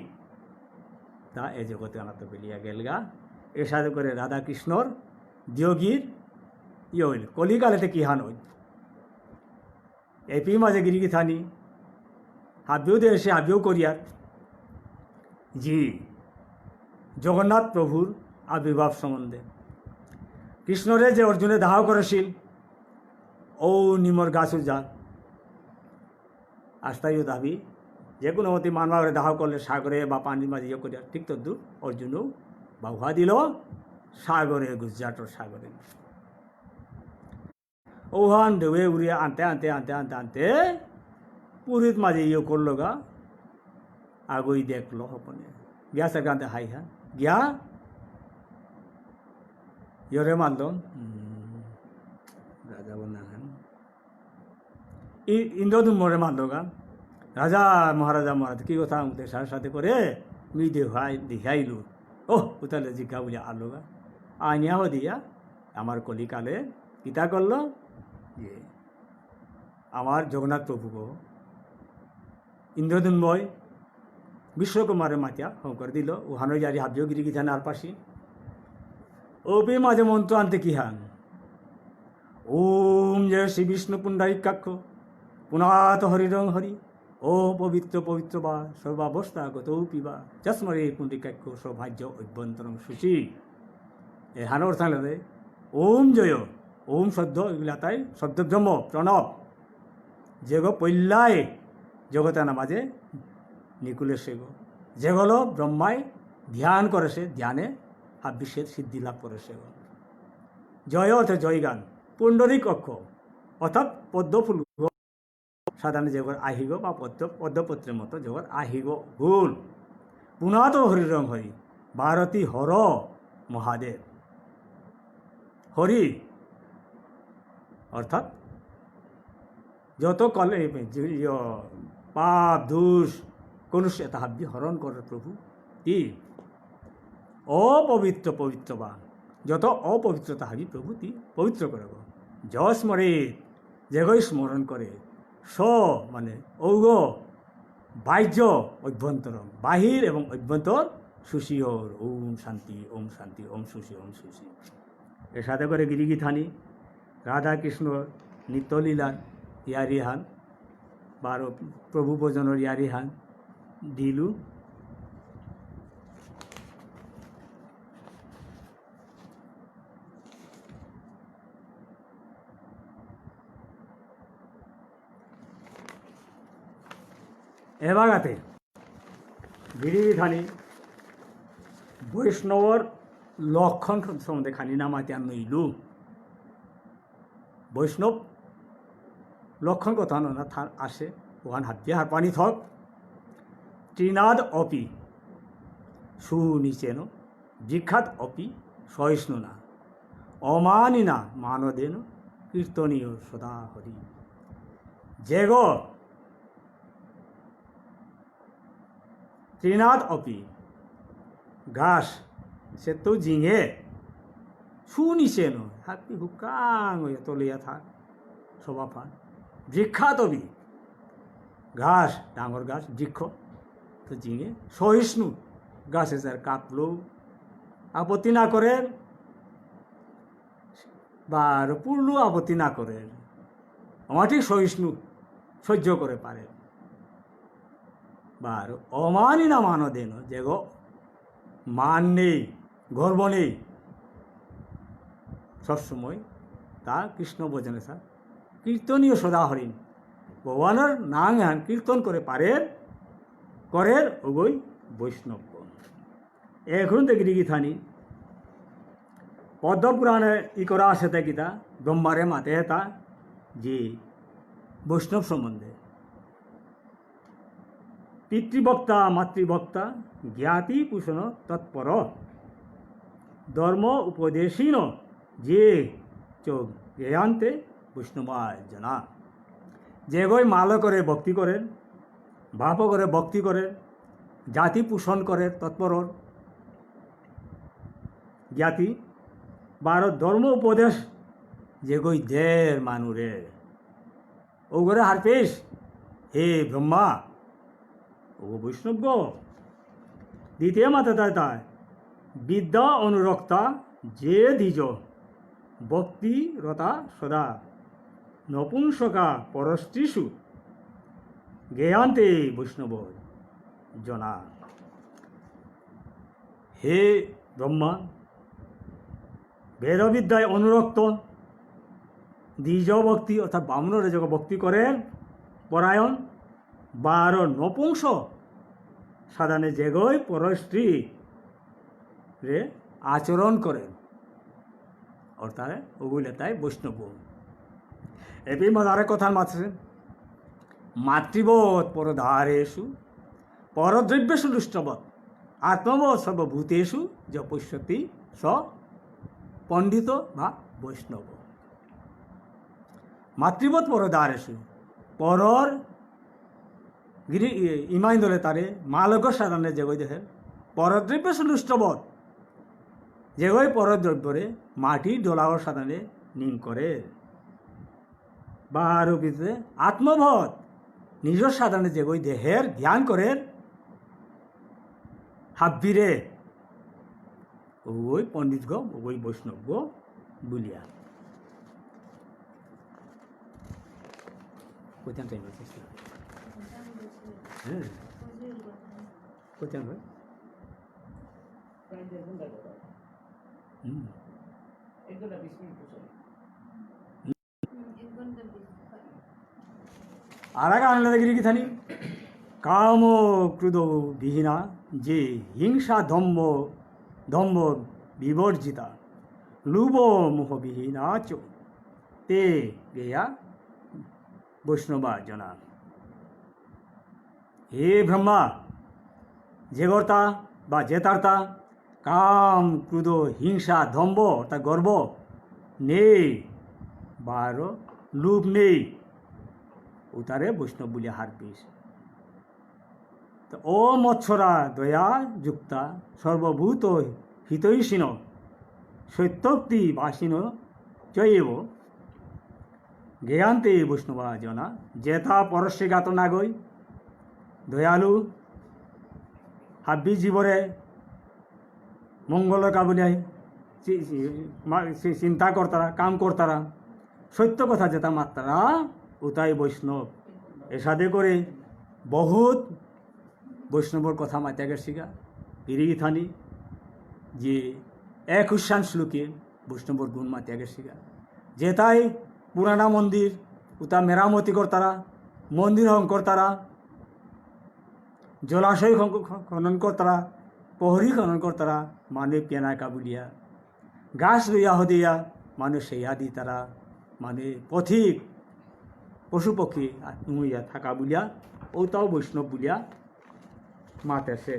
তা এ জগতে আনাতে বেলিয়া গেলগা এর সাথে করে রাধা কৃষ্ণর দিয়গীর হইল কলিকালেতে কি হান হইল এপি মাঝে গিরিগি থানি হাবিও দে এসে হাবিও করিয়ার জি জগন্নাথ প্রভুর আবির্ভাব সম্বন্ধে কৃষ্ণরে যে অর্জুনে দাহ করেছিল ও নিমর গাছু যা আস্তাইও দাবি যে কোনো মতে মানবারে দাহ করলে সাগরে বা পানির মাঝে ইয়ে করিয়া ঠিক তো দূর অর্জুনও বাহুয়া দিল সাগরে গুজরাটর সাগরে ওহান ঢেউয়ে উড়িয়ে আনতে পুরীত মাঝে ইয়ে করলো গা আগই দেখলো হপনে গিয়া সে গানতে হাই গিয়া ইয়রে মানল রাজা বন্যাখান ইন্দ্রদুম্মরে মানল গা রাজা মহারাজ কি কথা আমাদের সাথে করে মি দেখাইলু ও উতালে জিজ্ঞা বলে আলোগা আনিয়া দিয়া আমার কলিকালে কিতা করল যে আমার জগন্নাথ প্রভু ইন্দ্রদুন্ময় বিশ্বকুমারের মাতিয়া শঙ্কর দিল ওহানো জারি হাবিও গিরি গিধান আর পাশি ও পে মাঝে মন্ত্র আনতে কি হান ওম জয় শ্রী বিষ্ণু পুণ্ডারিকাক্ষ পুনাত হরিরং হরি ও পবিত্র পবিত্র বা সর্বাবস্থাগত পিবা চস্মরে পুণ্ডিকাক্ষ সৌভাগ্য অভ্যন্তরং শুচি এ হানোর থাকলে ওম জয় ওম শব্দ এগুলা তাই শব্দ ব্রহ্ম প্রণব যে গো পল্লায় জগতানা মাঝে নিকুলের সে গো যেগুলো ব্রহ্মায় ধ্যান করেছে ধ্যানে বিশ্বের সিদ্ধি লাভ করেছে গো জয় অর্থ জয়গান পুণ্ডরিক অক্ষ অর্থাৎ পদ্মফুল সাধারণ জগৎ আহিগ বা পদ্মপত্রের মতো জগৎ আহিগ গুণ পুনাত হরিরং হরি ভারতী হর মহাদেব হরি অর্থাৎ যত কলে পাপ দোষ কলুষ তাহাব্দি হরণ করে প্রভু কি অপবিত্র পবিত্র বা যত অপবিত্র তাহাবি প্রভু তি পবিত্র করে স্মরে যেগই স্মরণ করে স মানে ঔগ বাহ্য অভ্যন্তর বাহির এবং অভ্যন্তর সুশিওর ওম শান্তি ওম শান্তি ওম সুশি ওম সুশি এর সাথে করে গিরিগি থানি রাধা কৃষ্ণ নিত্যলীলার ইয়ারিহান বারো প্রভু ভোজনের ইয়ারিহান দিলু এবাগাতে গিরিধানী বৈষ্ণবর লক্ষণ সম্বন্ধে খানি নামাতে নইলু বৈষ্ণব লক্ষণ কথা না থার আসে ওখান হাত দিয়ে হার পানি থক ত্রিনাদ অপি সুনিচেন বিখ্যাত অপি সহিষ্ণু না অমানি না মানদেন কীর্তনীয় সদা হরি যেগ ত্রিনাদ অপি ঘাস সে তো জিঙে সুনিচেন হাতি হুকাং তলিয়া থাক সবা ফান বৃক্ষাত অবি ঘাস ডাঙর গাছ বৃক্ষ তো জিঙে সহিষ্ণু গাছে যার কাঁপলো আপত্তি না করেন বা পুরলু আপত্তি না করেন আমার ঠিক সহিষ্ণু সহ্য করে পারে বা অমানি না মানো দেন যে গো মান নেই গর্ব নেই সবসময় তা কৃষ্ণ ভজনে স্যার কীর্তনীয় সদা হরিণ ভগবানের নাম গান কীর্তন করে পারেন করের ওগই বৈষ্ণব এখন থেকে গিরি থানি পদ্মপুরাণে ই করা আছে তা গীতা ব্রহ্মারে মাতে তা যে বৈষ্ণব সম্বন্ধে পিতৃবক্তা মাতৃবক্তা জ্ঞাতি পুষণ তৎপর ধর্ম উপদেশীন যে চোখ জ্ঞান্তে বৈষ্ণবায় জানা যে গই মাল করে ভক্তি করেন ভাব করে ভক্তি করেন জাতি পোষণ করে তৎপর জ্ঞাতি বারো ধর্ম উপদেশ যে গই দের মানুরে ও করে হার পেশ হে ব্রহ্মা ও বৈষ্ণব দ্বিতীয় মাতা তাই বিদ্যা অনুরক্তা যে দ্বিজ ভক্তি রতা সদা নপুংসকা পরস্ত্রীষু জ্ঞান্তে বৈষ্ণব জনা হে ব্রহ্মা বেদবিদ্যায় অনুরক্ত দ্বিজ ভক্তি অর্থাৎ বামনরে যখন ভক্তি করেন পরায়ণ বারো নপুংস সাধারণে যেগই পরস্ত্রী রে আচরণ করেন অর্থাৎ ওগুলো তাই বৈষ্ণব এপি মজারে কথার মাত্রে মাতৃবোধ পরধারেষু পরদ্রব্যেষু দুষ্টবৎ আত্মবোধ সর্বভূতেষু যে পশ্যতি স পণ্ডিত বা বৈষ্ণব মাতৃবোধ পরদারেষু পরর গিরি ইমাইন দলে তারে মালকর সাধারণে যেগই দেখে পরদ্রব্য সুলুষ্টবধ যেগই পরদ্রব্যরে মাটি ডোলাওয়ার সাধারণে নিম করে বা আরো ভিতরে আত্মবোধ নিজের সাধারণে যেগই দেহের জ্ঞান করে হাব্বিরে ওই পণ্ডিত গো ওই বৈষ্ণব গো বলিয়া কোথান টাইম আছে হ্যাঁ কোথান ভাই আর এক আনন্দগিরি কি থানি কাম ক্রোধ বিহীনা যে হিংসা দম্ভ দম্ভ বিবর্জিতা লুভ মোহ বিহীনা চ তে গেয়া বৈষ্ণবা জনা হে ব্রহ্মা যে কর্তা বা যে তার্তা কাম ক্রোধ হিংসা দম্ভ তা গর্ব নেই বা আরো লোভ নেই উতারে বৈষ্ণব বলিয়া হার পিস তো ও মৎসরা দয়া যুক্তা সর্বভূত হিতৈষীন সত্যক্তি বাসীন চৈব জ্ঞান্তে বৈষ্ণবা জনা যেথা পরস্যে গাত না গই দয়ালু হাব্বি জীবরে মঙ্গল কাবুলিয়ায় চিন্তা করতারা কাম করতারা সত্য কথা যেটা মাত্রা উতাই বৈষ্ণব এসাদে করে বহুত বৈষ্ণবর কথা মাতিয়া গেছে গা পিরিগি থানি যে 21 শ্লোকে বৈষ্ণবর গুণ মাতিয়া গেছে গা যেটাই পুরানা মন্দির উতা মেরামতি করতারা মন্দির হং করতারা জলাশয় খনন করতারা প্রহরী খনন করতারা মানে পেনা কাবুলিয়া গাছ লইয়া হদিয়া মানুষ সেইয়া দি তারা মানে পথিক পশু পক্ষী নুইয়া থাকা বুলিয়া ওটাও বৈষ্ণব বুলিয়া মাতেছে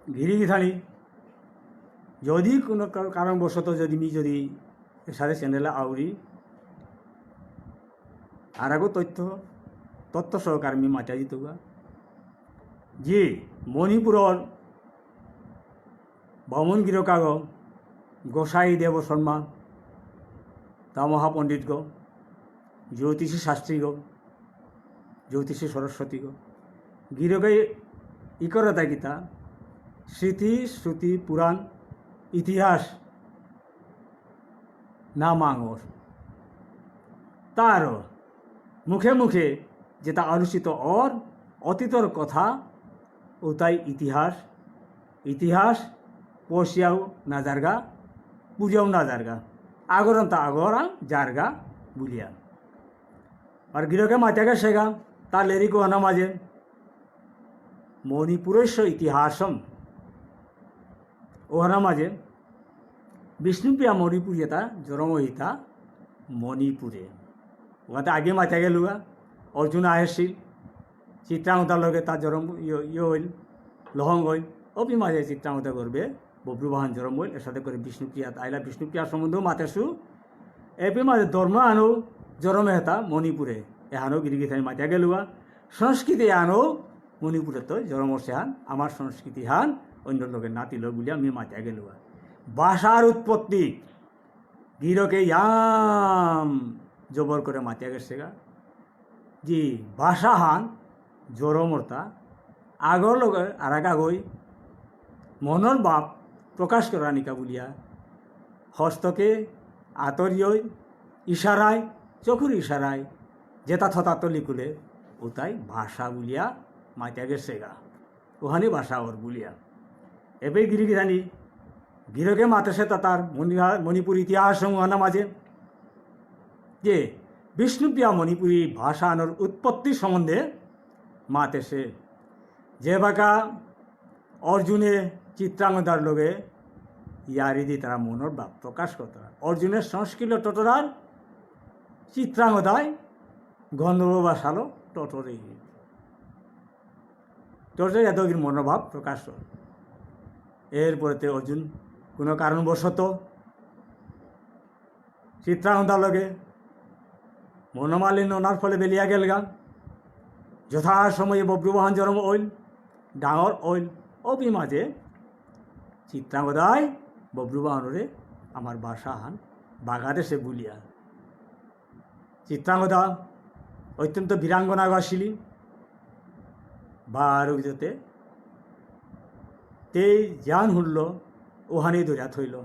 গিরিগিথানি যদি কোনো কারণবশত যদি সাথে চ্যানেলে আউরি আর আগো তথ্য সহকারে আমি মাতিয়া দিত যে মণিপুরর ভ্রমণ গিরকাগ গোসাই দেব শর্মা তা মহাপণ্ডিত গো জ্যোতিষী শাস্ত্রী গো জ্যোতিষী সরস্বতী গো গিরকে ইকরতা গীতা স্মৃতি শ্রুতি পুরাণ ইতিহাস না মাঙর তার মুখে মুখে যেটা আলোচিত অর অতীতর কথা ও তাই ইতিহাস পশিয়াও না জারগা বুঝাও না জারগা আগরন তা আগরা জারগা বুলিয়া আর গিরকে মাত্যাকে শেখা তার লেরিকো আনা মাঝে মণিপুরেশ্বর ইতিহাসম ওহানা মাঝে বিষ্ণুপ্রিয়া মণিপুর যেটা জরমহিতা মণিপুরে ওখানে আগে মাথা গেলুয়া অর্জুন আহেছিল চিত্রাঙ্গতার লগে তার জরম হইল লহং হইল অপি মাঝে চিত্রাঙ্গতা করবে বব্রুবাহন জরম হইল এর সাথে করে বিষ্ণুপ্রিয়া আইলা বিষ্ণুপ্রিয়ার সম্বন্ধেও মাতেছু এপি মাঝে ধর্ম আনো জরমে হেতা মণিপুরে এহানো গিরিগিথানি মাথা গেলুয়া সংস্কৃতি আনো মণিপুরে তো জরমর সেহান আমার সংস্কৃতি হান অন্য লোকের নাতিল বলে আমি মাথা গেল ভাষার উৎপত্তি গিরকে ইয়াম জবর করে মাথা গেছে গা যে ভাষা হান জরমর্তা আগর লগে আর আগই মনের বাপ প্রকাশ করা নিকা বলিয়া হস্তকে আতরিয়ই ইশারায় চকুর ইশারায় যেটা থতাতলি কুলে ওটাই ভাষা বলিয়া মাথা গেছে গা ওখানে ভাষা ওর বলিয়া এবে গিরিগিরানি গিরকে মাতেছে তার মণিপুর ইতিহাস সমূহানা মাঝে যে বিষ্ণুপ্রিয়া মণিপুরী ভাষা আনোর উৎপত্তি সম্বন্ধে মাতেছে যে বাঁকা অর্জুনে চিত্রাঙ্গদার লোকে ইয়ারি দি তারা মনের ভাব প্রকাশ করতে অর্জুনের সংস্কৃত টটরার চিত্রাঙ্গদায় গন্ধর্ব বাসালো টটরে টটরে এত মনোভাব প্রকাশ করে এরপরেতে অর্জুন কোনো কারণবশত চিত্রাঙ্গদার লগে মনোমালিন্য ওনার ফলে বেলিয়া গেল গা যথাসময়ে বব্রুবাহন জন্ম ওইল ডাঙর ওইল অপি মাঝে চিত্রাঙ্গদায় বব্রুবাহনরে আমার বাসা হান বাগাদেশে বুলিয়া চিত্রাঙ্গদা অত্যন্ত বীরাঙ্গনা বাসিলি বার অভিযোতে তে জ্ঞান হুল্ল ওহানি দরিয়া থইল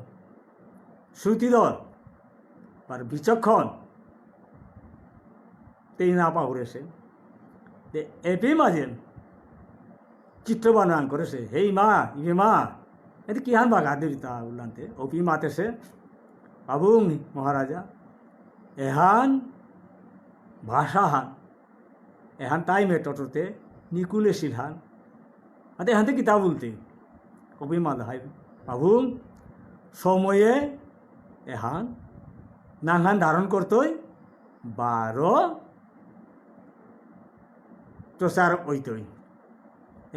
শ্রুতিদল আর বিচক্ষণ তেই না পাহুরেছে এপে মাঝে চিত্র বানান করেছে হেই মা ইয়ে মা এতে কি হান বাগা দিতা উল্লান্তে অপি মাতেছে বাবুং মহারাজা এহান ভাষা হান এহান তাই মে টটতে নিকুলে শিলহান আতে এহানতে কিতা বলতে অপি মাল হাই বাবুং সময়ে এহান নানান ধারণ করতই 12 প্রচার ওইতই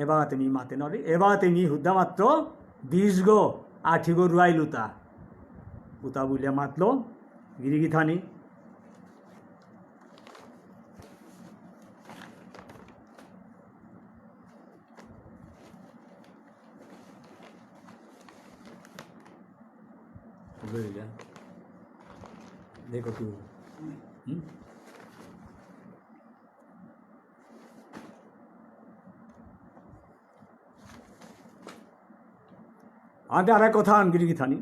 এবার তুমি মাতে নরে এবার তুমি হুদ্দা মাত্র 20 গো 8 গো রুয়াই লুতা উতা বলিয়া মাতলো গিরিগি থানি देखो तू आते आ रहा कथा गिरी की थानी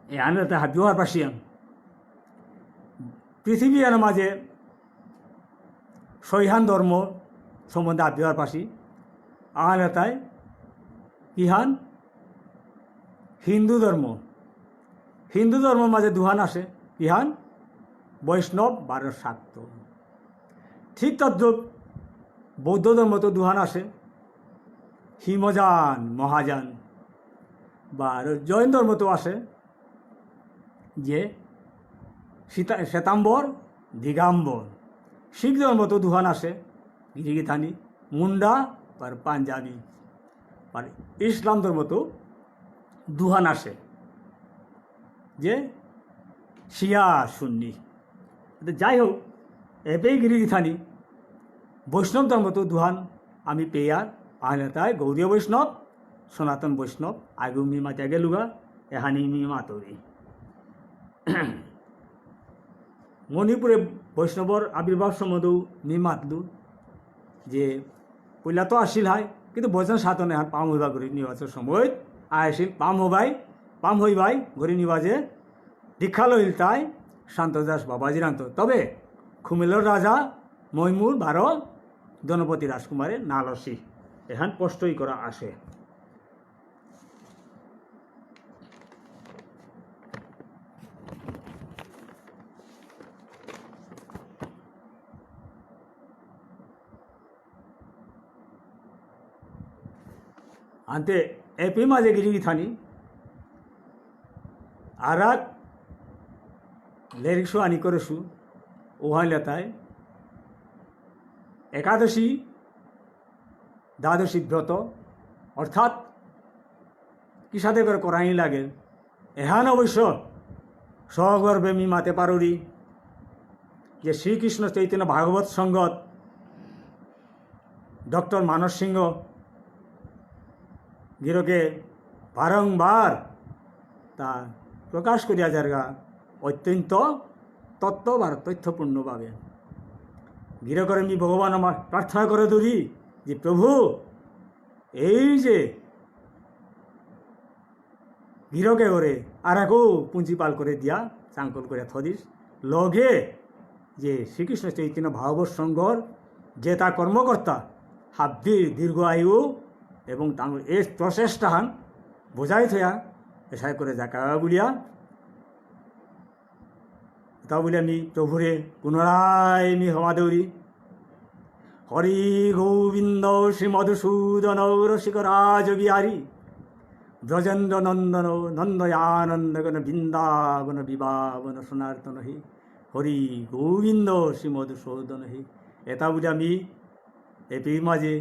ये आने रहता है व्यवहार पाशिया पृथ्वी आने माजे सहिहान धर्म सम्बन्ध व्यवहार पाशी आने रहता है इहान हिंदू धर्म माजे दुहान आसे इहान वैष्णव बार शाक्त ठीक तद्रुप बौद्ध धर्म तो दुहान आसे हिमजान महाजान बार जैन धर्म तो आसे जे श्वेताम्बर दिगम्बर शिख धर्म तो दुहान आसे गिरिगिथानी मुंडा पर पांजाबी और इस्लाम धर्म तो दुहान आसे जे शिया सुन्नी যাই হোক এবেই গিরিগিথানি বৈষ্ণব ধর্ম তো দুহান আমি পেয়ার আহলেতায় গৌরীয় বৈষ্ণব সনাতন বৈষ্ণব আগু মি মাতিয়া গেলুগা এহানি মি মাতরি মণিপুরে বৈষ্ণবর আবির্ভাব সম্বন্ধেও মি মাতলু যে পইলা তো আসিল হয় কিন্তু বৈষ্ণব সাতনে হান পাম হইবা ঘুরি নিবাসের সময় আসিল পাম হইবাই ঘুরি নিবা যে দীক্ষা লইল তাই শান্তদাস বাবাজিরান্ত তবে খুমিলর রাজা মৈমুর ভারত জনপতি রাজকুমারের নালসী এখান স্পষ্টই করা আসে আনতে এপি মাঝে গিরি থানি আর लेरिक्सो आनी करेसु ओहा लेताय एकादशी द्वादशी व्रत अर्थात कि साथे करे कराई लागे एहान अवश्य सगर्भे मी माते पारोरी जे श्रीकृष्ण चैतन्य भागवत संगत डॉक्टर मानस सिंह गिरोके बारंबार ता प्रकाश करिया जारगा অত্যন্ত তত্ত্ব আর তথ্যপূর্ণভাবে গিরে করে আমি ভগবান আমার প্রার্থনা করে ধরি যে প্রভু এই যে গিরকে করে আর একও পুঁজিপাল করে দিয়া চাঙ্কল করে থদিস লগে যে শ্রীকৃষ্ণ চৈতন্য ভাগবত সংঘর যে তা কর্মকর্তা হাব্বির দীর্ঘ আয়ু এবং তাঁর এই প্রচেষ্টাহান বোঝাই থয়া এসাই করে জাকা বুলিয়া তা বলে আমি প্রভুরে পুনরায় মি হমা দৌড়ি হরি গোবিন্দ শ্রী মধুসূদন রসিক রাজ বিহারী ব্রজেন্দ্র নন্দন নন্দয়ানন্দগণ বৃন্দাবন বিবাবন সনাতন হি হরি গোবিন্দ শ্রী মধুসূদন হি এটা বুঝে আমি এপির মাঝে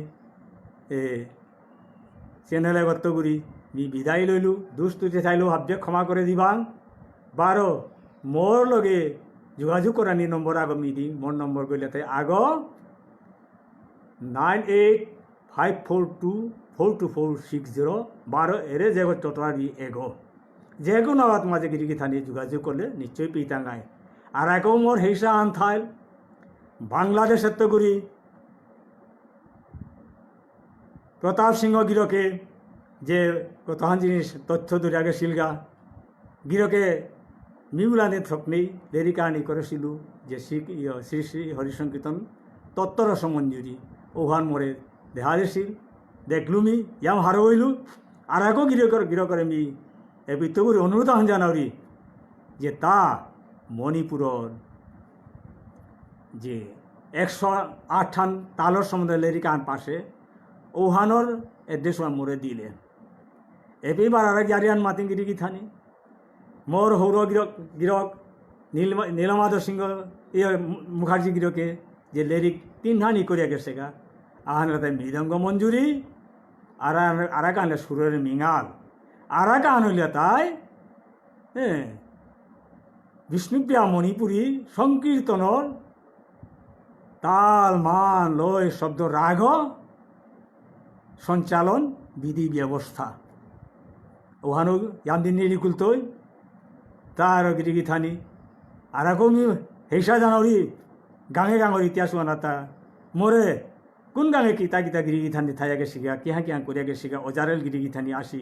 চেনেলে গত্ত করি মি বিদায় লইলু দুষ্তুতে চাইলেও ভাবছে ক্ষমা করে দিবাং বারো মোর লগে যোগাযোগ করানি নম্বর আগ মি দিম মোর নম্বর কইলে তাই আগ 9854242460 বারো এরে যেগো চটরারি এগো যেগো নাওয়াত মাঝে গিরিগি থানি যোগাযোগ করলে নিশ্চয়ই পিতাঙ্গায় আর একেও মোর হেসা আনথাইল বাংলাদেশের তো করি প্রতাপ সিংহ গিরকে যে কতহান জিনিস তথ্য দূরে আগে শিলগা গিরকে মিউলানে থকনেই দেরি কাহানি করেছিল যে শ্রী শ্রী হরিসংকীর্তন তত্ত্বরস মঞ্জুরি ওহান মোরে দেখা দিছিল দেখলু মি ইয়াম হারো হইলু আর একো গির করে মি এ বিত্তগুরি অনুরোধ আহন জানাওরি যে তা মণিপুরর যে 108 তালর সমুদ্র লেরিকান পাশে ওহানোর এড্রেস মোরে দিলে এবার আর জারিয়ান মাতিং গিরিগি থানি মোর হৌর গিরক নীলমাধব সিংহ মুখার্জি গিরকে যে লেরিক 3 ধানি করিয়া গেছে গা আহান তাই মৃদঙ্গ মঞ্জুরি আর এক আনলে সুরের মিঙাল আর এক আন হইলে তাই বিষ্ণুপ্রিয়া মণিপুরী সংকীর্তনর তাল মান লয় শব্দ রাগ সঞ্চালন বিধি ব্যবস্থা ওহানো ইয়ামদিন নিরিকুল তৈ তার গিরিগি থানি আর একমি হেসা জানরি গাঙে গাঙর ইতিহাস বানাতা মোরে কোন গাঙে কিতা কিতা গিরিগি থানি থাইয়াকে শিখা কিহা কিহা করিয়াকে শিখা অজারেল গিরিগি থানি আসি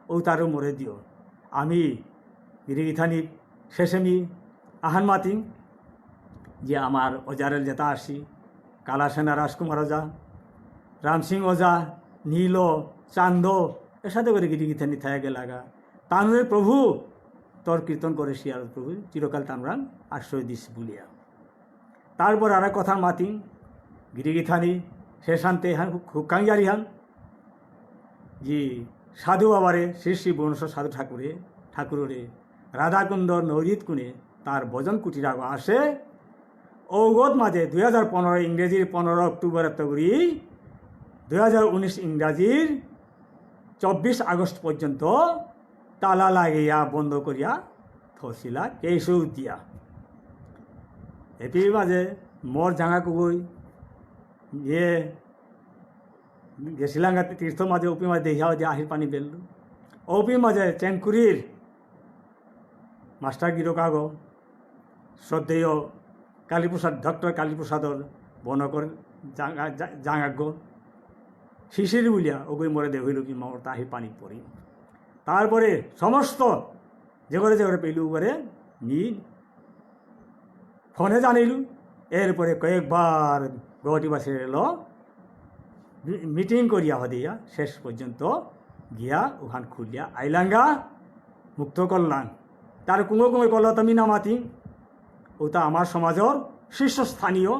ও তারও মোরে দিও আমি গিরিগি থানি শেষে মি আহান মাতিং যে আমার অজারেল যেটা আসি কালাসেনা রাজকুমার ওজা রামসিং ওজা নীল চান্দ এর সাথে করে গিরিগি থানি থাইয়াকে লাগা তানুরের প্রভু তোর কীর্তন করে শিয়ার প্রভু চিরকাল তানরান আশ্রয় দিস বলিয়া তারপর আর এক কথা মাতিং গিরিগি থানি শেষান্তে হান হুকাঙ্গারি হান যে সাধু বাবারে শ্রী শ্রী বনশ্বর সাধু ঠাকুরে রাধাকুণ্ড নৈরিত কুণে তার ভজন কুটির আগ আসে ঔগত মাঝে 2015 ইংরেজির 15 অক্টোবর তগরি 2019 ইংরাজির 24 আগস্ট পর্যন্ত তালা লাগিয়া বন্ধ করিয়া থসিলা কেশৌ দিয়া এটির মাঝে মোর জাঙা কুবই ইয়ে গেছিলাম তীর্থ মাঝে উপি মাঝে দেখিয়াও যে আহির পানি বেললু উপি মাঝে চেংকুরির মাস্টার গিরকাগ শ্রদ্ধেয় কালীপ্রসাদ ডক্টর কালীপ্রসাদর বনকর জাঙাজ্ঞ শিশির বুলিয়া ওগুই মরে দেখিল কি মোর তাহির পানি পড়ি তারপরে সমস্ত যে করে পেলু করে নি ফোনে জানিলু এরপরে কয়েকবার গৌহাটিবাসী এলো মিটিং করিয়া হদিয়া শেষ পর্যন্ত গিয়া ওখান খুলিয়া আইলাঙ্গা মুক্ত করলাম তার কুঁয়ো কুঁয়ো করল তুমি নামাতি ওটা আমার সমাজের শীর্ষস্থানীয়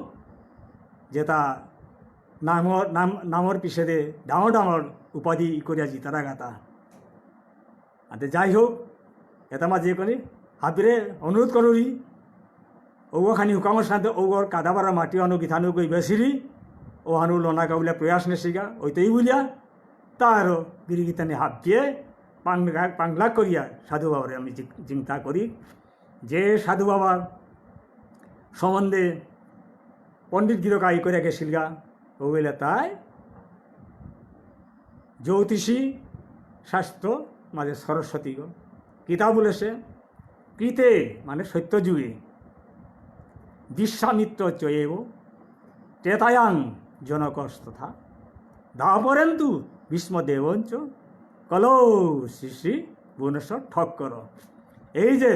যেটা নামর পিছেদে ডাঙর ডাঙর উপাধি করিয়া জিতারা গাতা আতে যাই হোক এটা মা যে করি হাবিরে অনুরোধ করুরি ওখানি হুকামর সাথে ওগর কাদাবারা মাটি আনো গিথানো গই বেসিরি ও হানু লনা গাউলা প্রয়াস নেছিগা ওইটাই বুলিয়া তার গিরিগিতানি হাত দিয়ে পাংলা করিয়া সাধু বাবারে আমি চিন্তা করি যে সাধু বাবার সম্বন্ধে পণ্ডিত গিরকা ই করে গেছিলগা ওগুলা তাই জ্যোতিষী শাস্ত্র মাঝে সরস্বতী গো কিতা বলেছে কৃতে মানে সত্যযুগে বিশ্বামিত্র চয়েব ত্রেতায়াং জনকস্তথা দাপরেন্তু ভীষ্মদেবঞ্চ কলৌ শ্রী শ্রী ভুবনেশ্বর ঠক্কর এই যে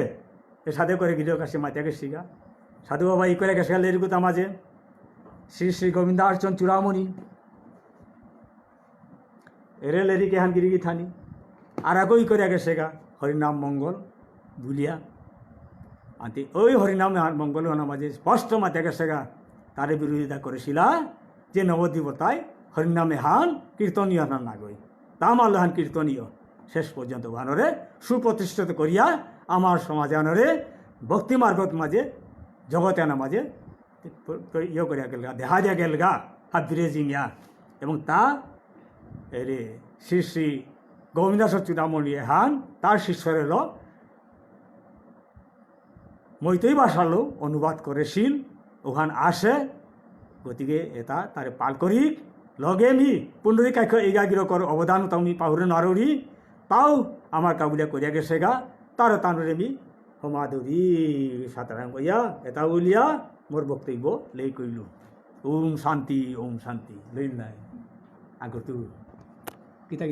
সাধে করে গিরির কাছে মাতিয়াকে শিখা সাধু বাবা ই করে গেছে এরকুতা মাঝে শ্রী শ্রী গোবিন্দার্চন চূড়ামণি এরে লেরিকে হান গিরিগি থানি আর একই করে গেছে গা হরিনাম মঙ্গল বুলিয়া আনতে ওই হরিনাম মঙ্গল মাঝে স্পষ্ট মাতিয়া গেছে গা তারে বিরোধিতা করেছিলা যে নবদ্বীপতায় হরিনামে হান কীর্তনীয় না নাগই তামাল হান কীর্তনীয় শেষ পর্যন্ত ভানরে সুপ্রতিষ্ঠিত করিয়া আমার সমাজে আনরে ভক্তি মার্গত মাঝে জগতে আনা মাঝে ইয়ে করিয়া গেলগা দেখা দিয়া গেলগা হাত ফিরে জিঙিয়া এবং তা এরে শ্রী শ্রী গোবিন্দাস চূড়ামণি হান তার শিষ্যরের মৈতৈ ভাষালো অনুবাদ করেছিল ওখান আসে গতিকে এটা তারে পাল করি লগে মি পুনরি কাক্ষ এগাগির কর অবদান তামি পাহুরে নারী তাও আমার কাবুলিয়া করিয়া গেছে গা তারও তানুরে মি সমাধুরী সাঁতারাং কইয়া এটা উলিয়া মোর বক্তব্য লেই কইলু ওম শান্তি লইল নাই আগতো কিতা